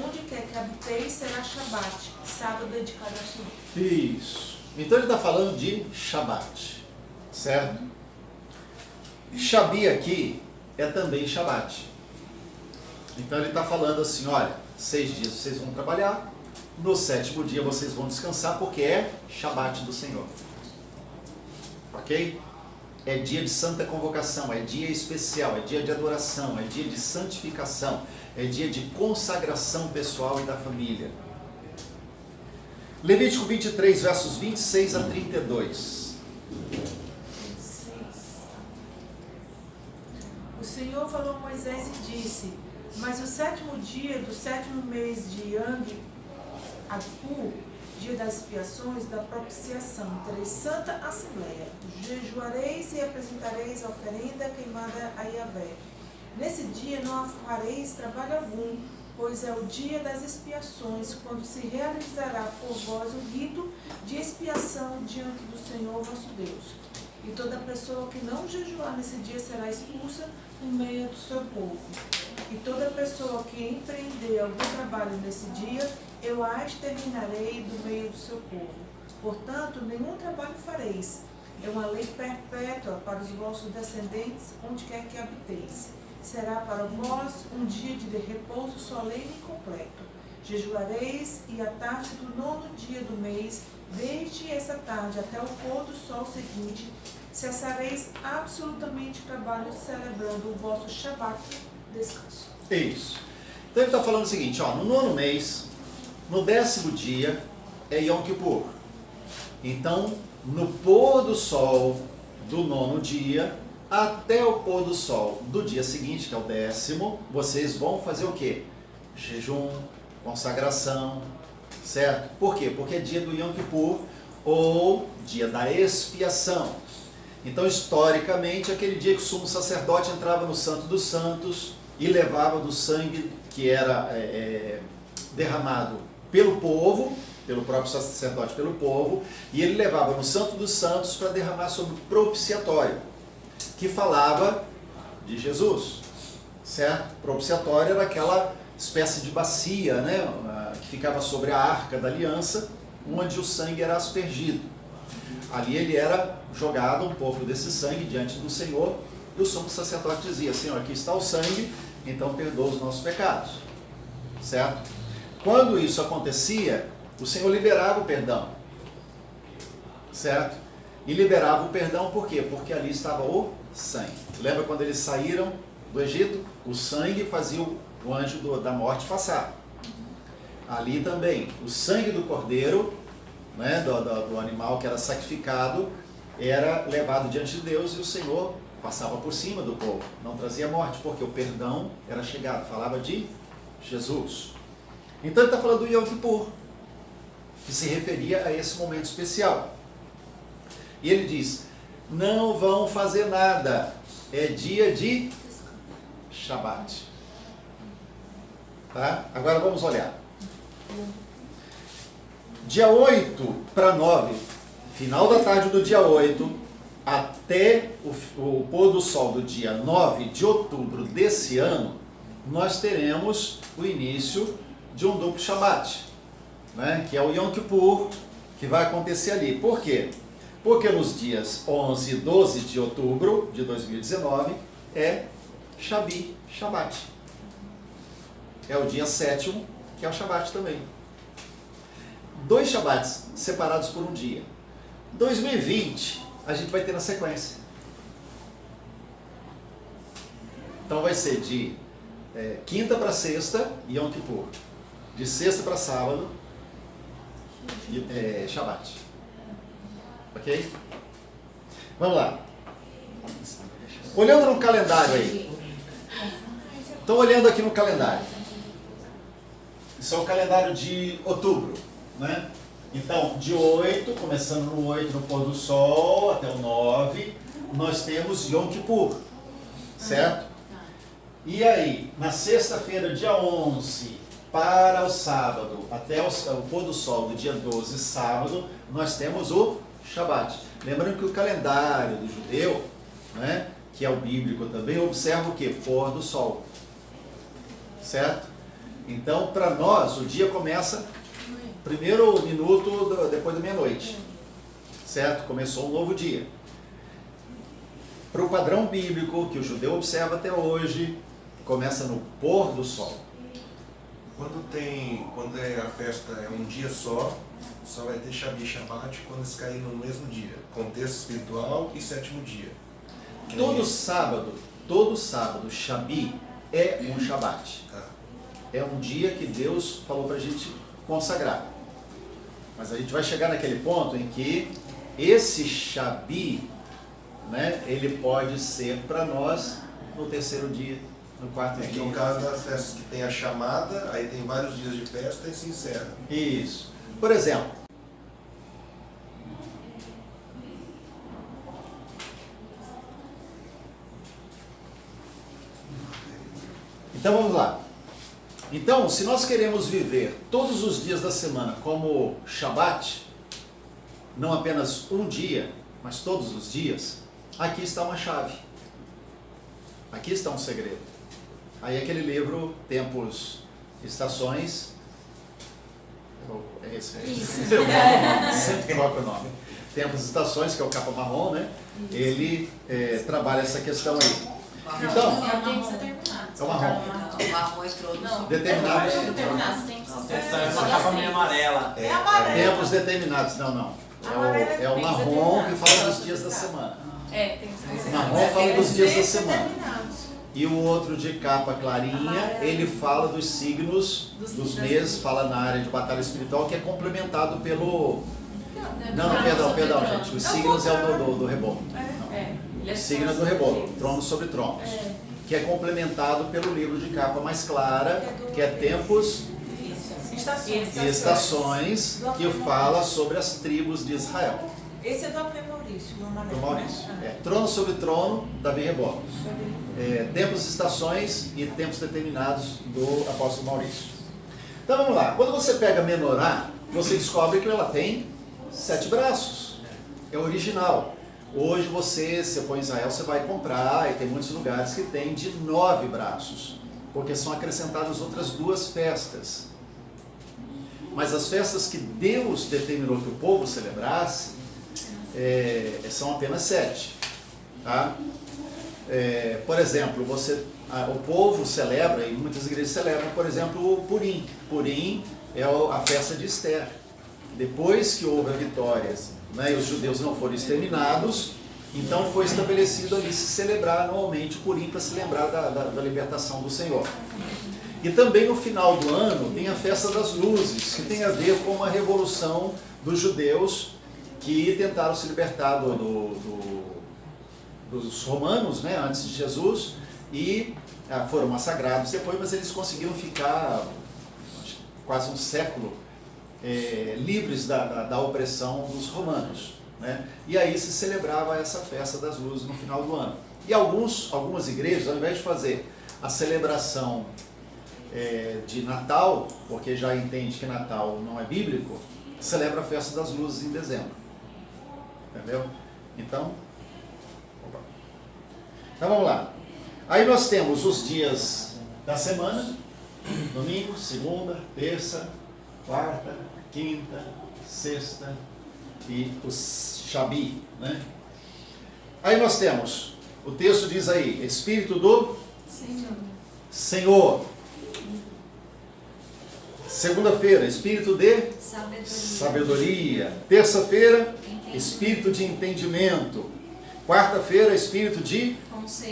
Onde quer que habiteis será Shabat, sábado dedicado ao Senhor. Isso. Então ele está falando de Shabat, certo? Shabi aqui é também Shabat. Então ele está falando assim, olha, 6 dias vocês vão trabalhar, no sétimo dia vocês vão descansar, porque é Shabat do Senhor. Ok? É dia de santa convocação, é dia especial, é dia de adoração, é dia de santificação, é dia de consagração pessoal e da família. Levítico 23, versos 26 a 32. O Senhor falou a Moisés e disse: mas o sétimo dia do sétimo mês de Yang Apu, dia das expiações, da propiciação, tereis santa assembleia. Jejuareis e apresentareis a oferenda queimada a Yahvé. Nesse dia não fareis trabalho algum, pois é o dia das expiações, quando se realizará por vós o rito de expiação diante do Senhor vosso Deus. E toda pessoa que não jejuar nesse dia será expulsa no meio do seu povo. E toda pessoa que empreender algum trabalho nesse dia, eu a exterminarei do meio do seu povo. Portanto, nenhum trabalho fareis. É uma lei perpétua para os vossos descendentes, onde quer que habiteis. Será para vós um dia de repouso solene e completo. Jejuareis, e à tarde do 9º dia do mês, desde essa tarde até o pôr do sol seguinte, cessareis absolutamente o trabalho, celebrando o vosso Shabat, descanso. Isso. Então ele está falando o seguinte, ó, no 9º mês, no 10º dia, é Yom Kippur. Então, no pôr do sol do 9º dia, até o pôr do sol do dia seguinte, que é o 10º, vocês vão fazer o quê? Jejum, consagração, certo? Por quê? Porque é dia do Yom Kippur, ou dia da expiação. Então, historicamente, aquele dia que o sumo sacerdote entrava no Santo dos Santos e levava do sangue que era derramado pelo povo, pelo próprio sacerdote, pelo povo, e ele levava no Santo dos Santos para derramar sobre o propiciatório, que falava de Jesus, certo? Propiciatório era aquela espécie de bacia, né, que ficava sobre a arca da aliança, onde o sangue era aspergido. Ali ele era jogado um pouco desse sangue diante do Senhor, e o sumo sacerdote dizia: Senhor, aqui está o sangue, então perdoa os nossos pecados, certo? Quando isso acontecia, o Senhor liberava o perdão, certo? E liberava o perdão por quê? Porque ali estava o sangue. Lembra quando eles saíram do Egito? O sangue fazia o anjo da morte passar. Ali também, o sangue do cordeiro, né, do animal que era sacrificado, era levado diante de Deus e o Senhor passava por cima do povo. Não trazia morte, porque o perdão era chegado. Falava de Jesus. Então ele está falando do Yom Kippur, que se referia a esse momento especial. E ele diz, não vão fazer nada, é dia de Shabat. Tá? Agora vamos olhar. Dia 8 para 9, final da tarde do dia 8, até o pôr do sol do dia 9 de outubro desse ano, nós teremos o início de um duplo Shabat, né? Que é o Yom Kippur, que vai acontecer ali. Por quê? Porque nos dias 11 e 12 de outubro de 2019 é Shabat. É o dia 7º, que é o Shabat também. 2 Shabats separados por um dia. 2020, a gente vai ter na sequência. Então vai ser de quinta para sexta, Yom Kippur. De sexta para sábado, Shabat. Ok? Vamos lá. Olhando no calendário aí. Estou olhando aqui no calendário. Isso é o calendário de outubro, né? Então, de 8, começando no 8, no pôr do sol, até o 9, nós temos Yom Kippur, certo? E aí, na sexta-feira, dia 11, para o sábado, até o pôr do sol do dia 12, sábado, nós temos o Shabat. Lembrando que o calendário do judeu, né, que é o bíblico também, observa o quê? Pôr do sol, certo? Então, para nós, o dia começa primeiro minuto depois da meia-noite, certo? Começou um novo dia. Para o padrão bíblico que o judeu observa até hoje, começa no pôr do sol. Quando a festa é um dia só vai ter Shabat quando eles caírem no mesmo dia. Contexto espiritual e 7º dia. Todo sábado, Shabi é um Shabat. É um dia que Deus falou para a gente consagrar. Mas a gente vai chegar naquele ponto em que esse Shabi, né, ele pode ser para nós no terceiro dia, no quarto dia. No caso das festas que tem a chamada, aí tem vários dias de festa e se encerra. Isso. Por exemplo, então vamos lá. Então, se nós queremos viver todos os dias da semana como Shabat, não apenas um dia, mas todos os dias, aqui está uma chave. Aqui está um segredo. Aí aquele livro, Tempos, Estações, é esse mesmo. Sempre troca o nome. Tempos e Estações, que é o capa marrom, né? Ele trabalha essa questão aí. Então, é o marrom. Determinados. Essa capa meio amarela. É amarelo. Tempos determinados. Não. É o marrom que fala dos dias da semana. tem que ser. O marrom fala dos dias da semana. E o outro de capa clarinha, ele fala dos signos dos meses, fala na área de batalha espiritual, que é complementado pelo... Não, perdão, gente. Os signos é o do rebolo. Signos do rebolo, tronos sobre tronos. Que é complementado pelo livro de capa mais clara, que é Tempos e Estações, que fala sobre as tribos de Israel. Esse é do Maurício, no amarelo. Do Maurício. Trono sobre trono, Davi Rebolo. Tempos e Estações e Tempos Determinados, do apóstolo Maurício. Então vamos lá. Quando você pega a Menorá, você descobre que ela tem 7 braços. É original. Hoje se for em Israel, você vai comprar, e tem muitos lugares que tem de 9 braços, porque são acrescentadas outras 2 festas. Mas as festas que Deus determinou que o povo celebrasse, são apenas 7. Tá? Por exemplo, o povo celebra, e muitas igrejas celebram, por exemplo, o Purim. Purim é a festa de Esther. Depois que houve a vitória, né, e os judeus não foram exterminados, Então foi estabelecido ali se celebrar anualmente o Purim para se lembrar da libertação do Senhor. E também no final do ano tem a festa das luzes, que tem a ver com a revolução dos judeus que tentaram se libertar dos romanos, né, antes de Jesus, e foram massacrados depois, mas eles conseguiram ficar quase um século livres da opressão dos romanos, né? E aí se celebrava essa festa das luzes no final do ano. E algumas igrejas, ao invés de fazer a celebração de Natal, porque já entende que Natal não é bíblico, celebra a festa das luzes em dezembro. Entendeu? Então vamos lá. Aí nós temos os dias da semana: domingo, segunda, terça, quarta, quinta, sexta e o Shabi, né? Aí nós temos, o texto diz aí, Espírito do Senhor. Segunda-feira, Espírito de Sabedoria. Terça-feira, Espírito de entendimento. Quarta-feira, Espírito de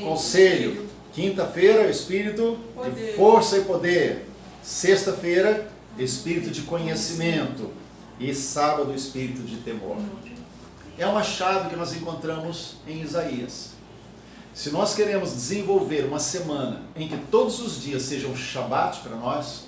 Conselho. Quinta-feira, Espírito de força e poder. Sexta-feira, Espírito de conhecimento. E sábado, Espírito de temor. É uma chave que nós encontramos em Isaías. Se nós queremos desenvolver uma semana em que todos os dias sejam Shabat para nós,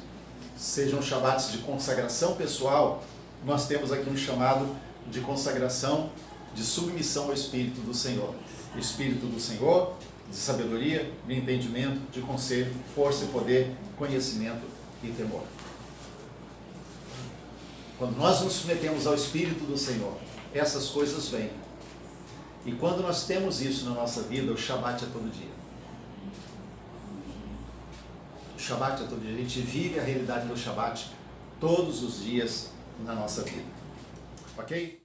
sejam Shabats de consagração pessoal, nós temos aqui um chamado de consagração, de submissão ao Espírito do Senhor. Espírito do Senhor, de sabedoria, de entendimento, de conselho, força e poder, conhecimento e temor. Quando nós nos submetemos ao Espírito do Senhor, essas coisas vêm. E quando nós temos isso na nossa vida, o Shabat é todo dia. O Shabat é todo dia. A gente vive a realidade do Shabat todos os dias na nossa vida. Ok?